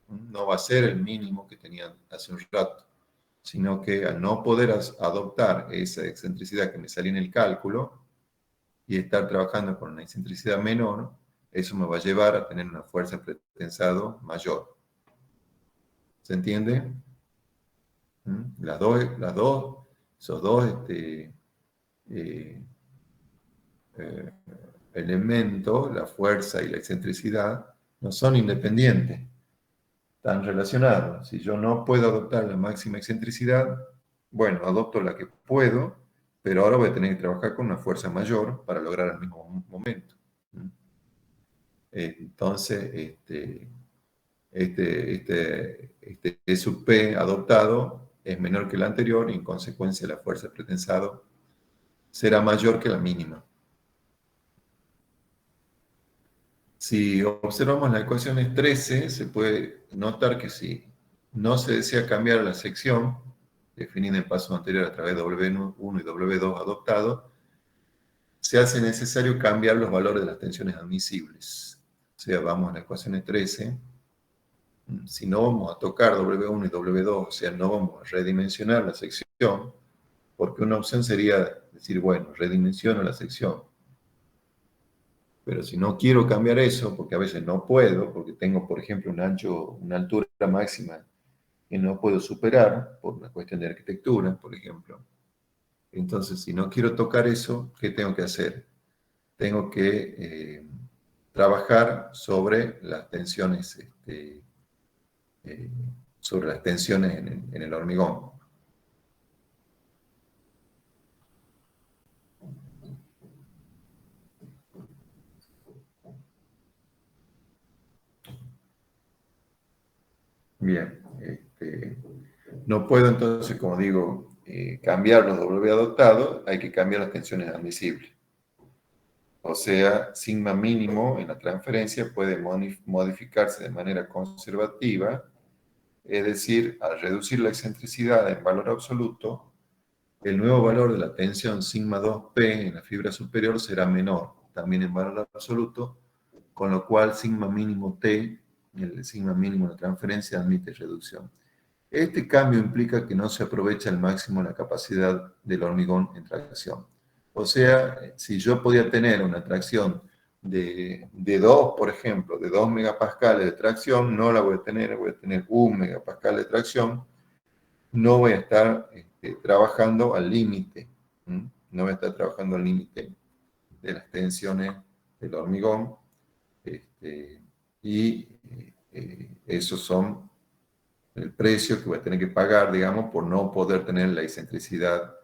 no va a ser el mínimo que tenía hace un rato, sino que al no poder adoptar esa excentricidad que me salía en el cálculo y estar trabajando con una excentricidad menor, eso me va a llevar a tener una fuerza de pretensado mayor. ¿Se entiende? Esos dos eh, eh, elementos, la fuerza y la excentricidad, no son independientes, están relacionados. Si yo no puedo adoptar la máxima excentricidad, bueno, adopto la que puedo, pero ahora voy a tener que trabajar con una fuerza mayor para lograr el mismo momento. Entonces, E sub P adoptado es menor que el anterior y en consecuencia la fuerza pretensado será mayor que la mínima. Si observamos las ecuaciones 13, se puede notar que si no se desea cambiar la sección, definida en el paso anterior a través de W1 y W2 adoptado, se hace necesario cambiar los valores de las tensiones admisibles. O sea, vamos a las ecuaciones 13. Si no vamos a tocar W1 y W2, o sea, no vamos a redimensionar la sección, porque una opción sería decir, bueno, redimensiono la sección. Pero si no quiero cambiar eso, porque a veces no puedo, porque tengo, por ejemplo, una altura máxima que no puedo superar por una cuestión de arquitectura, por ejemplo. Entonces, si no quiero tocar eso, ¿qué tengo que hacer? Tengo que trabajar sobre las tensiones, eh, sobre las tensiones en el hormigón. Bien, no puedo entonces, como digo, cambiar los W adoptados, hay que cambiar las tensiones admisibles. O sea, sigma mínimo en la transferencia puede modificarse de manera conservativa, es decir, al reducir la excentricidad en valor absoluto, el nuevo valor de la tensión sigma 2P en la fibra superior será menor, también en valor absoluto, con lo cual sigma mínimo T, el sigma mínimo de la transferencia, admite reducción. Este cambio implica que no se aprovecha al máximo la capacidad del hormigón en tracción. O sea, si yo podía tener una tracción de 2, por ejemplo, de 2 megapascales de tracción, no la voy a tener 1 megapascal de tracción, no voy a estar trabajando al límite, no voy a estar trabajando al límite de las tensiones del hormigón, y esos son el precio que voy a tener que pagar, digamos, por no poder tener la excentricidad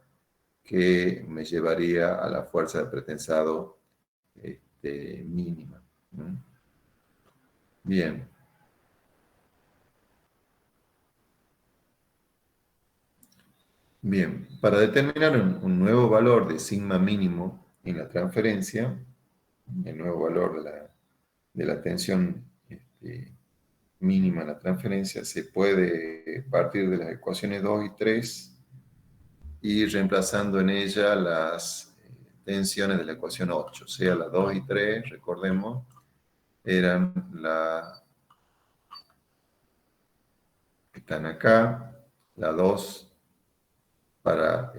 que me llevaría a la fuerza de pretensado mínima. Bien. Bien, para determinar un nuevo valor de sigma mínimo en la transferencia, el nuevo valor de la tensión mínima en la transferencia, se puede partir de las ecuaciones 2 y 3 y reemplazando en ella las tensiones de la ecuación 8. O sea, las 2 y 3, recordemos, eran están acá, la 2 para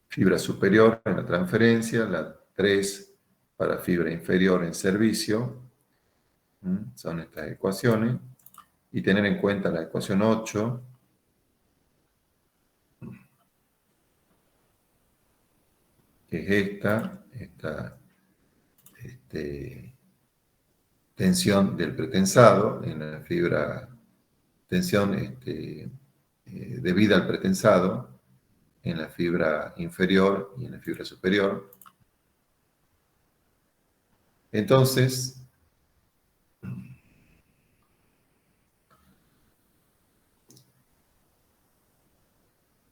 fibra superior en la transferencia, la 3 para fibra inferior en servicio. Son estas ecuaciones. Y tener en cuenta la ecuación 8, que es esta tensión del pretensado en la fibra, tensión debida al pretensado en la fibra inferior y en la fibra superior. Entonces,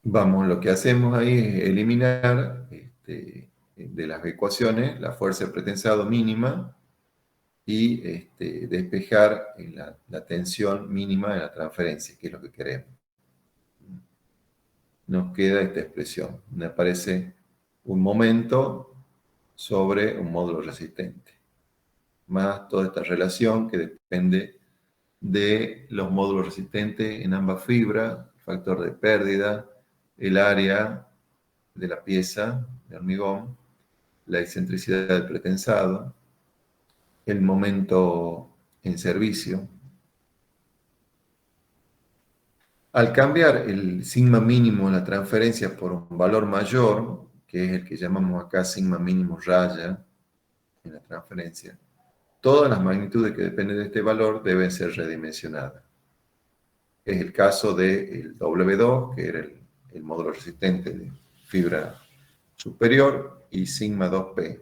lo que hacemos ahí es eliminar de las ecuaciones, la fuerza de pretensado mínima y despejar la tensión mínima de la transferencia, que es lo que queremos. Nos queda esta expresión, donde aparece un momento sobre un módulo resistente, más toda esta relación que depende de los módulos resistentes en ambas fibras, el factor de pérdida, el área de la pieza de hormigón, la excentricidad del pretensado, el momento en servicio. Al cambiar el sigma mínimo en la transferencia por un valor mayor, que es el que llamamos acá sigma mínimo raya en la transferencia, todas las magnitudes que dependen de este valor deben ser redimensionadas. Es el caso del W2, que era el módulo resistente de fibra superior, y sigma 2P.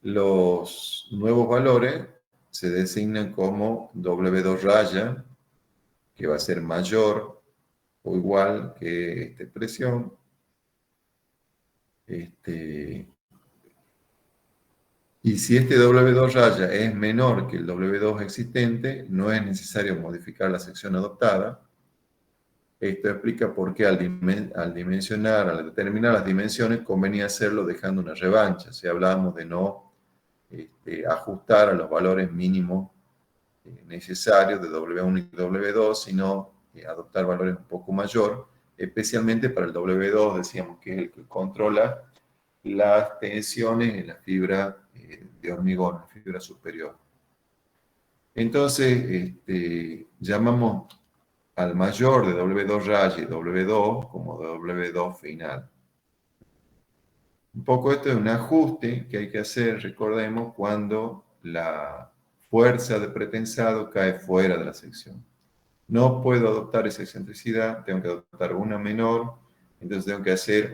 Los nuevos valores se designan como W2 raya, que va a ser mayor o igual que esta expresión. Y si este W2 raya es menor que el W2 existente, no es necesario modificar la sección adoptada. Esto explica por qué al dimensionar, al determinar las dimensiones, convenía hacerlo dejando una revancha. Si hablábamos de no ajustar a los valores mínimos necesarios de W1 y W2, sino adoptar valores un poco mayor, especialmente para el W2, decíamos que es el que controla las tensiones en la fibra de hormigón, la fibra superior. Entonces, llamamos al mayor de W2 raya y W2 como W2 final. Un poco esto es un ajuste que hay que hacer, recordemos, cuando la fuerza de pretensado cae fuera de la sección. No puedo adoptar esa excentricidad, tengo que adoptar una menor, entonces tengo que hacer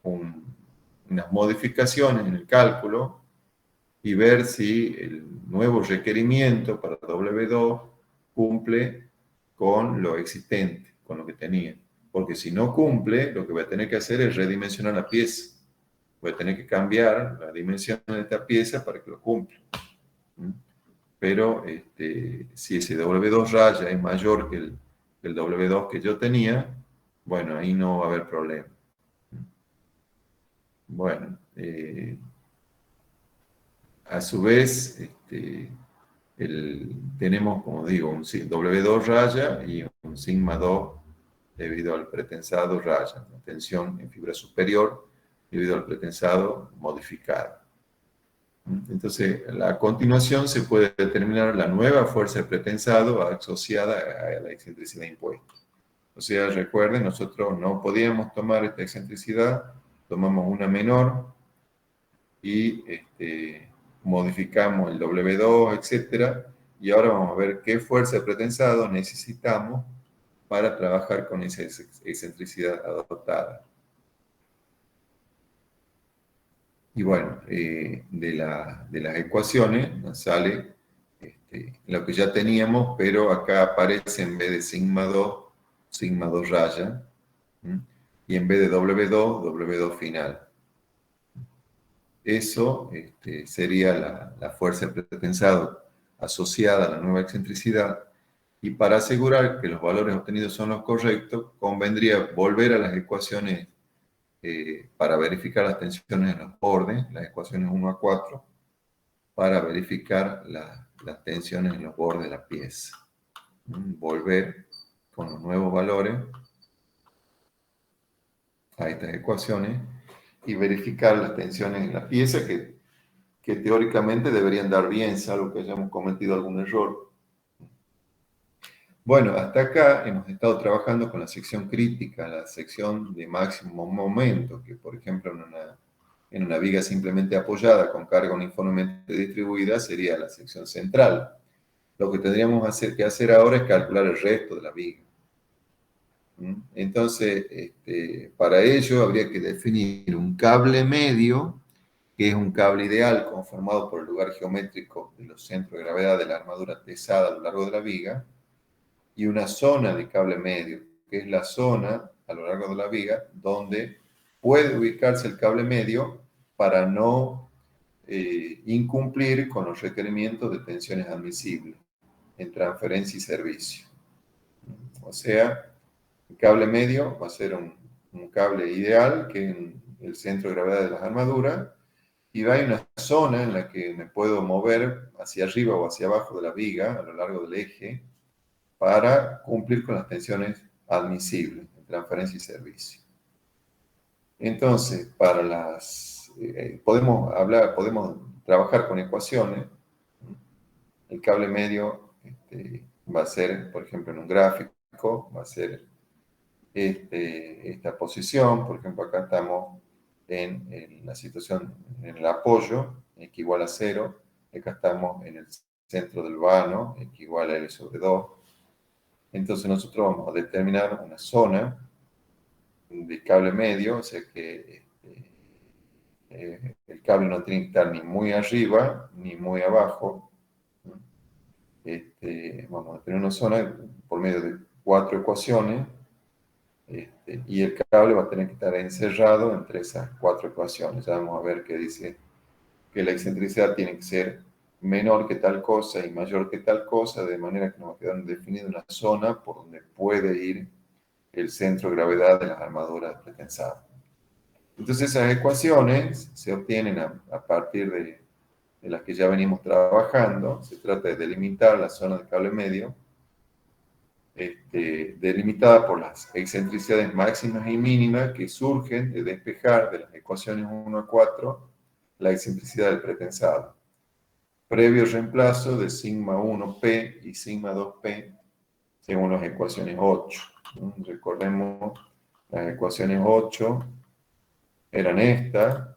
unas modificaciones en el cálculo y ver si el nuevo requerimiento para W2 cumple con lo existente, con lo que tenía. Porque si no cumple, lo que voy a tener que hacer es redimensionar la pieza. Voy a tener que cambiar la dimensión de esta pieza para que lo cumpla. Pero si ese W2 raya es mayor que el W2 que yo tenía, bueno, ahí no va a haber problema. Bueno, a su vez, tenemos, como digo, un W2 raya y un sigma 2 debido al pretensado raya, una tensión en fibra superior debido al pretensado modificado. Entonces, a continuación se puede determinar la nueva fuerza de pretensado asociada a la excentricidad impuesta. O sea, recuerden, nosotros no podíamos tomar esta excentricidad, tomamos una menor y modificamos el W2, etc. Y ahora vamos a ver qué fuerza de pretensado necesitamos para trabajar con esa excentricidad adoptada. Y bueno, de las ecuaciones nos sale lo que ya teníamos, pero acá aparece en vez de sigma 2 raya, y en vez de W2, W2 final. Eso sería la fuerza de pretensado asociada a la nueva excentricidad. Y para asegurar que los valores obtenidos son los correctos, convendría volver a las ecuaciones para verificar las tensiones en los bordes, las ecuaciones 1 a 4, para verificar las tensiones en los bordes de la pieza. Volver con los nuevos valores a estas ecuaciones y verificar las tensiones en la pieza que teóricamente deberían dar bien, salvo que hayamos cometido algún error. Bueno, hasta acá hemos estado trabajando con la sección crítica, la sección de máximo momento, que por ejemplo en una viga simplemente apoyada con carga uniformemente distribuida sería la sección central. Lo que tendríamos que hacer ahora es calcular el resto de la viga. Entonces, para ello habría que definir un cable medio, que es un cable ideal conformado por el lugar geométrico de los centros de gravedad de la armadura pesada a lo largo de la viga, y una zona de cable medio, que es la zona a lo largo de la viga donde puede ubicarse el cable medio para no incumplir con los requerimientos de tensiones admisibles en transferencia y servicio. O sea, el cable medio va a ser un cable ideal que en el centro de gravedad de las armaduras, y hay una zona en la que me puedo mover hacia arriba o hacia abajo de la viga a lo largo del eje para cumplir con las tensiones admisibles en transferencia y servicio. Entonces, podemos trabajar con ecuaciones. El cable medio va a ser, por ejemplo, en un gráfico, va a ser esta posición. Por ejemplo, acá estamos en la situación, en el apoyo, x igual a 0. Acá estamos en el centro del vano, x igual a L sobre 2. Entonces nosotros vamos a determinar una zona de cable medio, o sea que el cable no tiene que estar ni muy arriba ni muy abajo. Vamos a tener una zona por medio de 4 ecuaciones, y el cable va a tener que estar encerrado entre esas 4 ecuaciones. Ya vamos a ver que dice que la excentricidad tiene que ser menor que tal cosa y mayor que tal cosa, de manera que nos va a quedar definida una zona por donde puede ir el centro de gravedad de las armaduras pretensadas. Entonces esas ecuaciones se obtienen a partir de las que ya venimos trabajando. Se trata de delimitar la zona de cable medio, delimitada por las excentricidades máximas y mínimas que surgen de despejar de las ecuaciones 1 a 4 la excentricidad del pretensado, previo reemplazo de sigma 1p y sigma 2p según las ecuaciones 8. Recordemos, las ecuaciones 8 eran estas,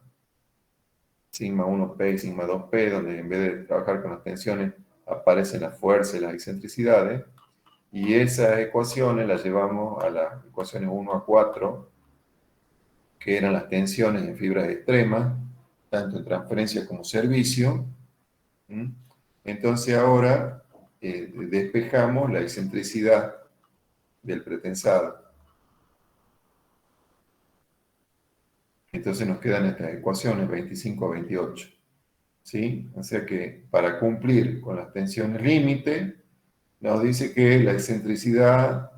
sigma 1p y sigma 2p, donde en vez de trabajar con las tensiones aparecen las fuerzas y las excentricidades, y esas ecuaciones las llevamos a las ecuaciones 1 a 4, que eran las tensiones en fibras extremas, tanto en transferencia como servicio. Entonces ahora despejamos la excentricidad del pretensado. Entonces nos quedan estas ecuaciones 25 a 28. ¿Sí? O sea que para cumplir con las tensiones límite, nos dice que la excentricidad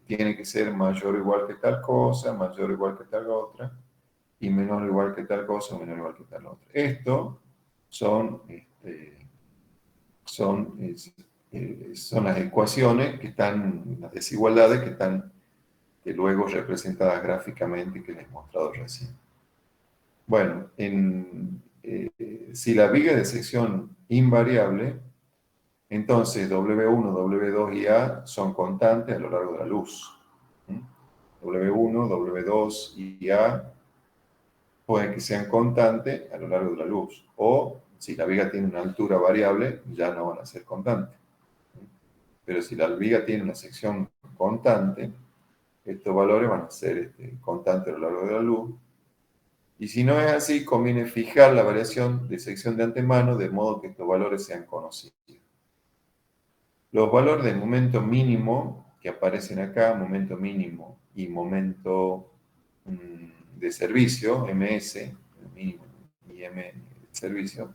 tiene que ser mayor o igual que tal cosa, mayor o igual que tal otra, y menor o igual que tal cosa, o menor o igual que tal otra. Esto son, son las ecuaciones que están, las desigualdades que están luego representadas gráficamente que les he mostrado recién. Bueno, si la viga de sección invariable, entonces W1, W2 y A son constantes a lo largo de la luz. W1, W2 y A pueden que sean constantes a lo largo de la luz. O si la viga tiene una altura variable, ya no van a ser constantes. Pero si la viga tiene una sección constante, estos valores van a ser constantes a lo largo de la luz. Y si no es así, conviene fijar la variación de sección de antemano de modo que estos valores sean conocidos. Los valores del momento mínimo que aparecen acá, momento mínimo y momento de servicio, MS, mínimo y M de servicio,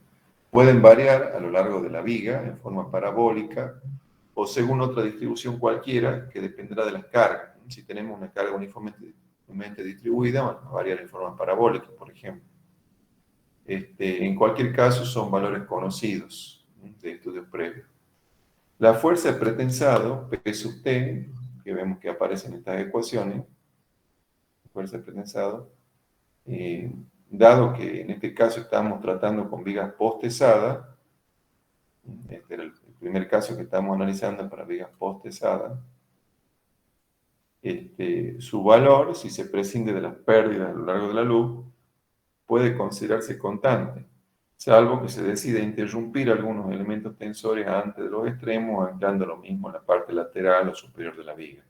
pueden variar a lo largo de la viga en forma parabólica o según otra distribución cualquiera que dependerá de las cargas. Si tenemos una carga uniformemente distribuida, van a variar en forma parabólica, por ejemplo. En cualquier caso, son valores conocidos de estudios previos. La fuerza de pretensado, P sub T, que vemos que aparece en estas ecuaciones, fuerza de pretensado, dado que en este caso estamos tratando con vigas postesadas, este era el primer caso que estamos analizando para vigas postesadas, su valor, si se prescinde de las pérdidas a lo largo de la luz, puede considerarse constante, salvo que se decida interrumpir algunos elementos tensores antes de los extremos, anclando lo mismo en la parte lateral o superior de la viga.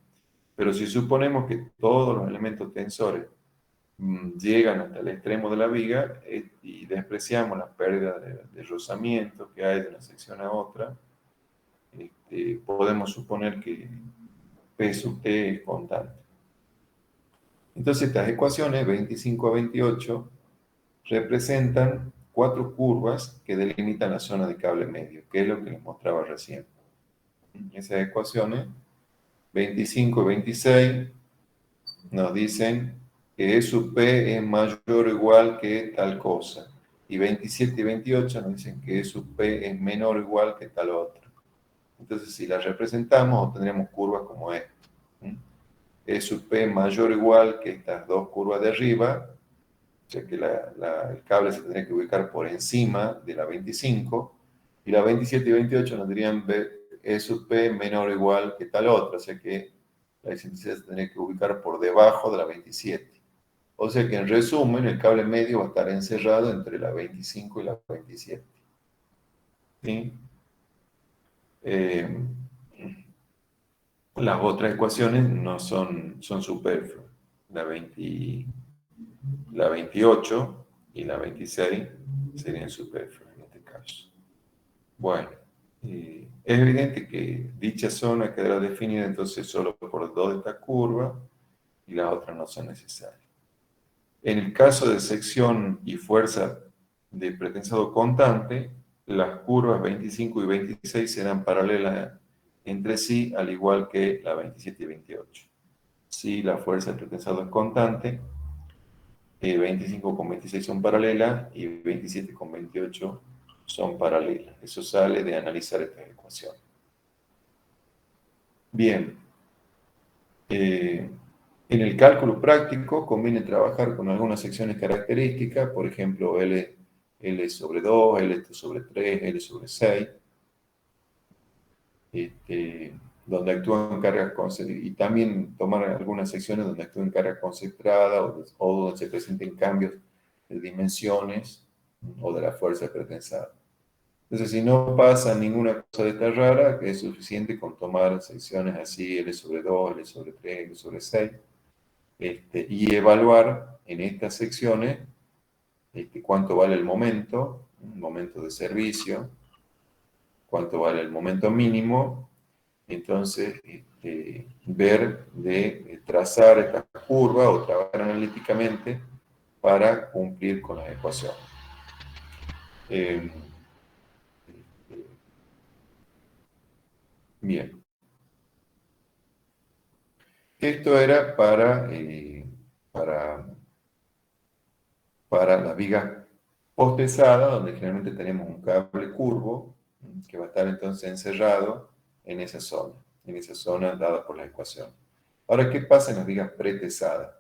Pero si suponemos que todos los elementos tensores llegan hasta el extremo de la viga y despreciamos la pérdida de rozamiento que hay de una sección a otra, podemos suponer que P sub T es constante. Entonces estas ecuaciones, 25 a 28, representan 4 curvas que delimitan la zona de cable medio, que es lo que les mostraba recién. Esas ecuaciones, 25 y 26, nos dicen que E sub P es mayor o igual que tal cosa. Y 27 y 28 nos dicen que E sub P es menor o igual que tal otra. Entonces, si las representamos, obtendremos curvas como esta. E sub P mayor o igual que estas dos curvas de arriba, o sea que el cable se tendría que ubicar por encima de la 25, y la 27 y 28 nos dirían E sub P menor o igual que tal otra, o sea que la excentricidad se tendría que ubicar por debajo de la 27. O sea que en resumen, el cable medio va a estar encerrado entre la 25 y la 27. ¿Sí? Eh, las otras ecuaciones no son superfluas. La 20, la 28 y la 26 serían superfluas en este caso. Bueno, es evidente que dicha zona quedará definida entonces solo por dos de estas curvas y las otras no son necesarias. En el caso de sección y fuerza de pretensado constante, las curvas 25 y 26 serán paralelas entre sí, al igual que la 27 y 28. Si la fuerza de pretensado es constante, 25 con 26 son paralelas y 27 con 28 son paralelas. Eso sale de analizar esta ecuación. Bien, en el cálculo práctico conviene trabajar con algunas secciones características, por ejemplo, L sobre 2, L sobre 3, L sobre 6, donde actúan cargas concentradas, y también tomar algunas secciones donde actúan cargas concentradas o donde se presenten cambios de dimensiones o de la fuerza pretensada. Entonces, si no pasa ninguna cosa de esta rara, es suficiente con tomar secciones así, L sobre 2, L sobre 3, L sobre 6, y evaluar en estas secciones cuánto vale el momento de servicio, cuánto vale el momento mínimo. Entonces, ver de trazar esta curva o trabajar analíticamente para cumplir con las ecuaciones. Bien. Esto era para, para las vigas postpesadas, donde generalmente tenemos un cable curvo que va a estar entonces encerrado en esa zona dada por la ecuación. Ahora, ¿qué pasa en las vigas pretesadas?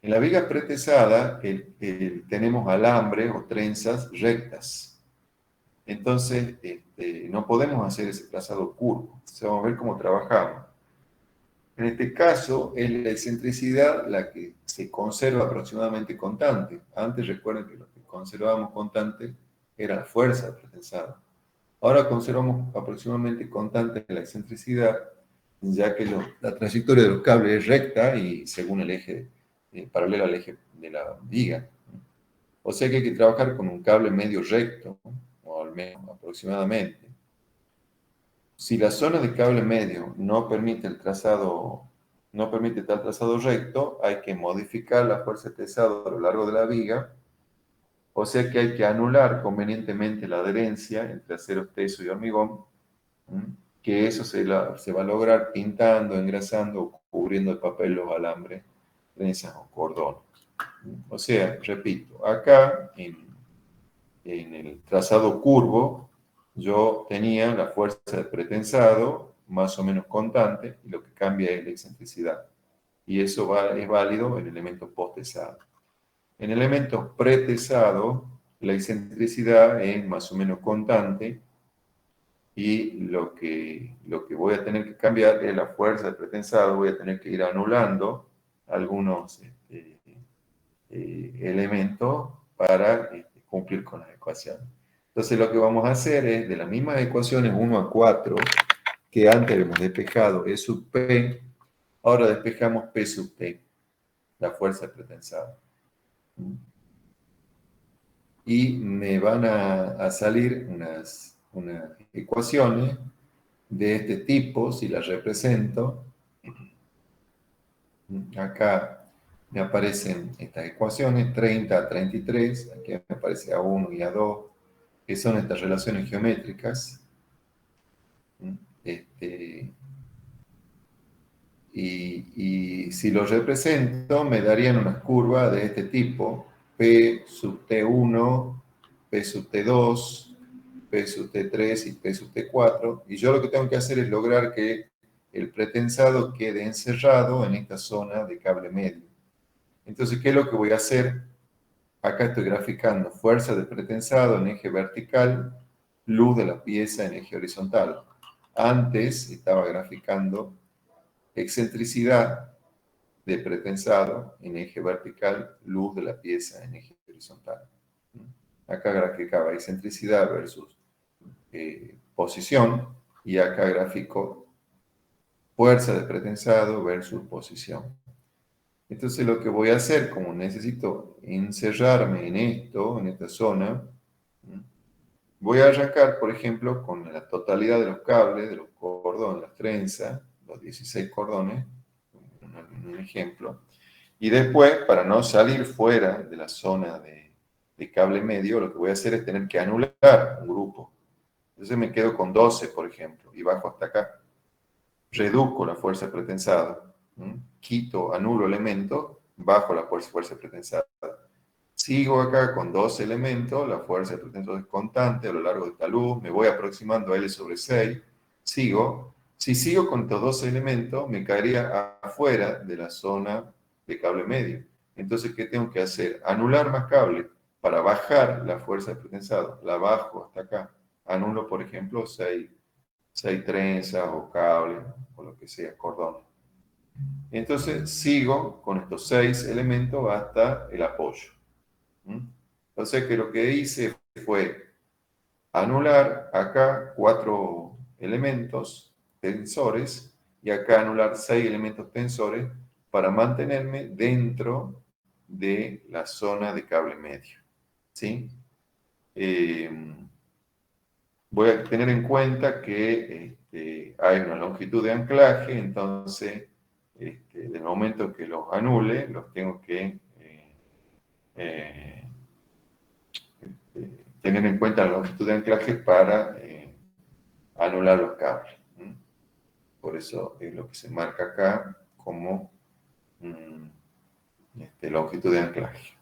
En la viga pretesada tenemos alambres o trenzas rectas. Entonces, no podemos hacer ese trazado curvo. Entonces, vamos a ver cómo trabajamos. En este caso, es la excentricidad la que se conserva aproximadamente constante. Antes recuerden que lo que conservábamos constante era la fuerza pretensada. Ahora conservamos aproximadamente constante la excentricidad, ya que la trayectoria de los cables es recta y según el eje, paralela al eje de la viga. O sea que hay que trabajar con un cable medio recto, o al menos aproximadamente. Si la zona de cable medio no permite no permite tal trazado recto, hay que modificar la fuerza de pesado a lo largo de la viga, o sea que hay que anular convenientemente la adherencia entre acero teso y hormigón, que eso se va a lograr pintando, engrasando o cubriendo el papel, los alambres, trenzas o cordones. O sea, repito, acá en el trazado curvo, yo tenía la fuerza de pretensado más o menos constante, y lo que cambia es la excentricidad. Y eso es válido en elementos posttesado. En elementos pretesado, la excentricidad es más o menos constante, y lo que voy a tener que cambiar es la fuerza de pretensado. Voy a tener que ir anulando algunos elementos para cumplir con las ecuaciones. Entonces lo que vamos a hacer es, de las mismas ecuaciones 1 a 4, que antes habíamos despejado E sub P, ahora despejamos P sub T, la fuerza pretensada. Y me van a salir unas ecuaciones de este tipo, si las represento. Acá me aparecen estas ecuaciones, 30 a 33, aquí me aparece A1 y A2, que son estas relaciones geométricas. Este, y si lo represento, me darían unas curvas de este tipo, P sub T1, P sub T2, P sub T3 y P sub T4, y yo lo que tengo que hacer es lograr que el pretensado quede encerrado en esta zona de cable medio. Entonces, ¿qué es lo que voy a hacer? Acá estoy graficando fuerza de pretensado en eje vertical, luz de la pieza en eje horizontal. Antes estaba graficando excentricidad de pretensado en eje vertical, luz de la pieza en eje horizontal. Acá graficaba excentricidad versus posición, y acá gráfico fuerza de pretensado versus posición. Entonces lo que voy a hacer, como necesito encerrarme en esto, en esta zona, voy a arrancar, por ejemplo, con la totalidad de los cables, de los cordones, las trenzas, los 16 cordones, un ejemplo. Y después, para no salir fuera de la zona de cable medio, lo que voy a hacer es tener que anular un grupo. Entonces me quedo con 12, por ejemplo, y bajo hasta acá. Reduzco la fuerza pretensada, quito, anulo elementos, bajo la fuerza pretensada. Sigo acá con 12 elementos, la fuerza de pretensado es constante a lo largo de esta luz, me voy aproximando a L sobre 6, sigo. Si sigo con estos 12 elementos, me caería afuera de la zona de cable medio. Entonces, ¿qué tengo que hacer? Anular más cable para bajar la fuerza de pretensado. La bajo hasta acá. Anulo, por ejemplo, 6 trenzas o cables o lo que sea, cordón. Entonces sigo con estos 6 elementos hasta el apoyo. Entonces que lo que hice fue anular acá 4 elementos tensores y acá anular 6 elementos tensores para mantenerme dentro de la zona de cable medio. ¿Sí? Voy a tener en cuenta que hay una longitud de anclaje, entonces, del momento que los anule, los tengo que eh, tener en cuenta la longitud de anclaje para anular los cables. Por eso es lo que se marca acá como longitud de anclaje.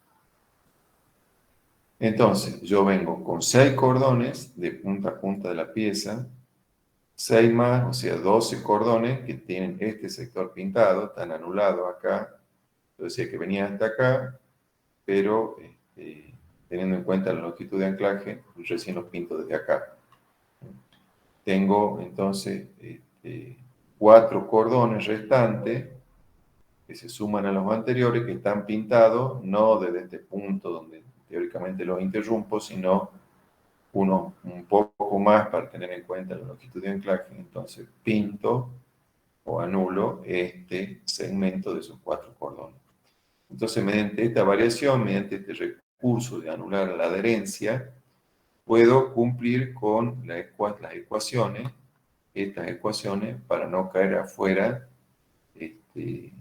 Entonces, yo vengo con 6 cordones de punta a punta de la pieza, 6 más, o sea, 12 cordones que tienen este sector pintado, están anulados acá. Yo decía que venía hasta acá, pero teniendo en cuenta la longitud de anclaje, recién los pinto desde acá. Tengo entonces 4 cordones restantes que se suman a los anteriores, que están pintados no desde este punto donde teóricamente los interrumpo, sino uno un poco más para tener en cuenta la longitud de anclaje. Entonces pinto o anulo este segmento de esos 4 cordones. Entonces, mediante esta variación, mediante este recurso de anular la adherencia, puedo cumplir con las ecuaciones, estas ecuaciones, para no caer afuera de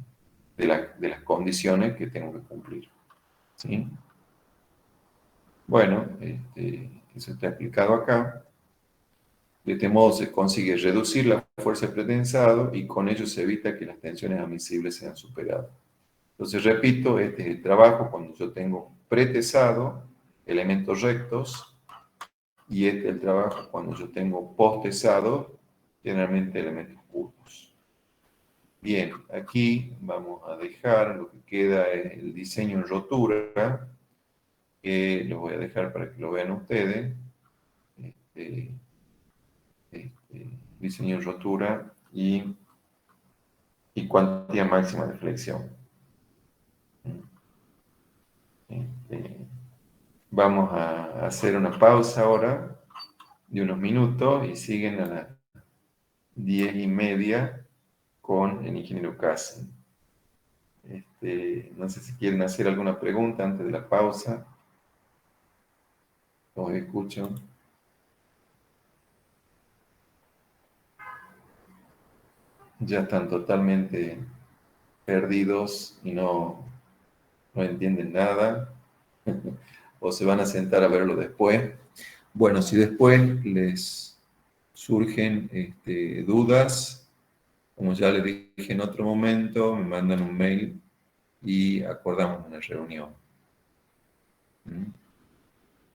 las condiciones que tengo que cumplir. ¿Sí? Bueno, eso está explicado acá. De este modo se consigue reducir la fuerza de pretensado y con ello se evita que las tensiones admisibles sean superadas. Entonces, repito, este es el trabajo cuando yo tengo pretesado, elementos rectos, y este es el trabajo cuando yo tengo postesado, generalmente elementos curvos. Bien, aquí vamos a dejar lo que queda es el diseño en rotura, que lo voy a dejar para que lo vean ustedes. Este, diseño en rotura y cuantía máxima de flexión. Vamos a hacer una pausa ahora de unos minutos y siguen a las 10:30 con el ingeniero Casen. No sé si quieren hacer alguna pregunta antes de la pausa. Los escucho. Ya están totalmente perdidos y no no entienden nada, o se van a sentar a verlo después. Bueno, si después les surgen dudas, como ya les dije en otro momento, me mandan un mail y acordamos una reunión. ¿Mm?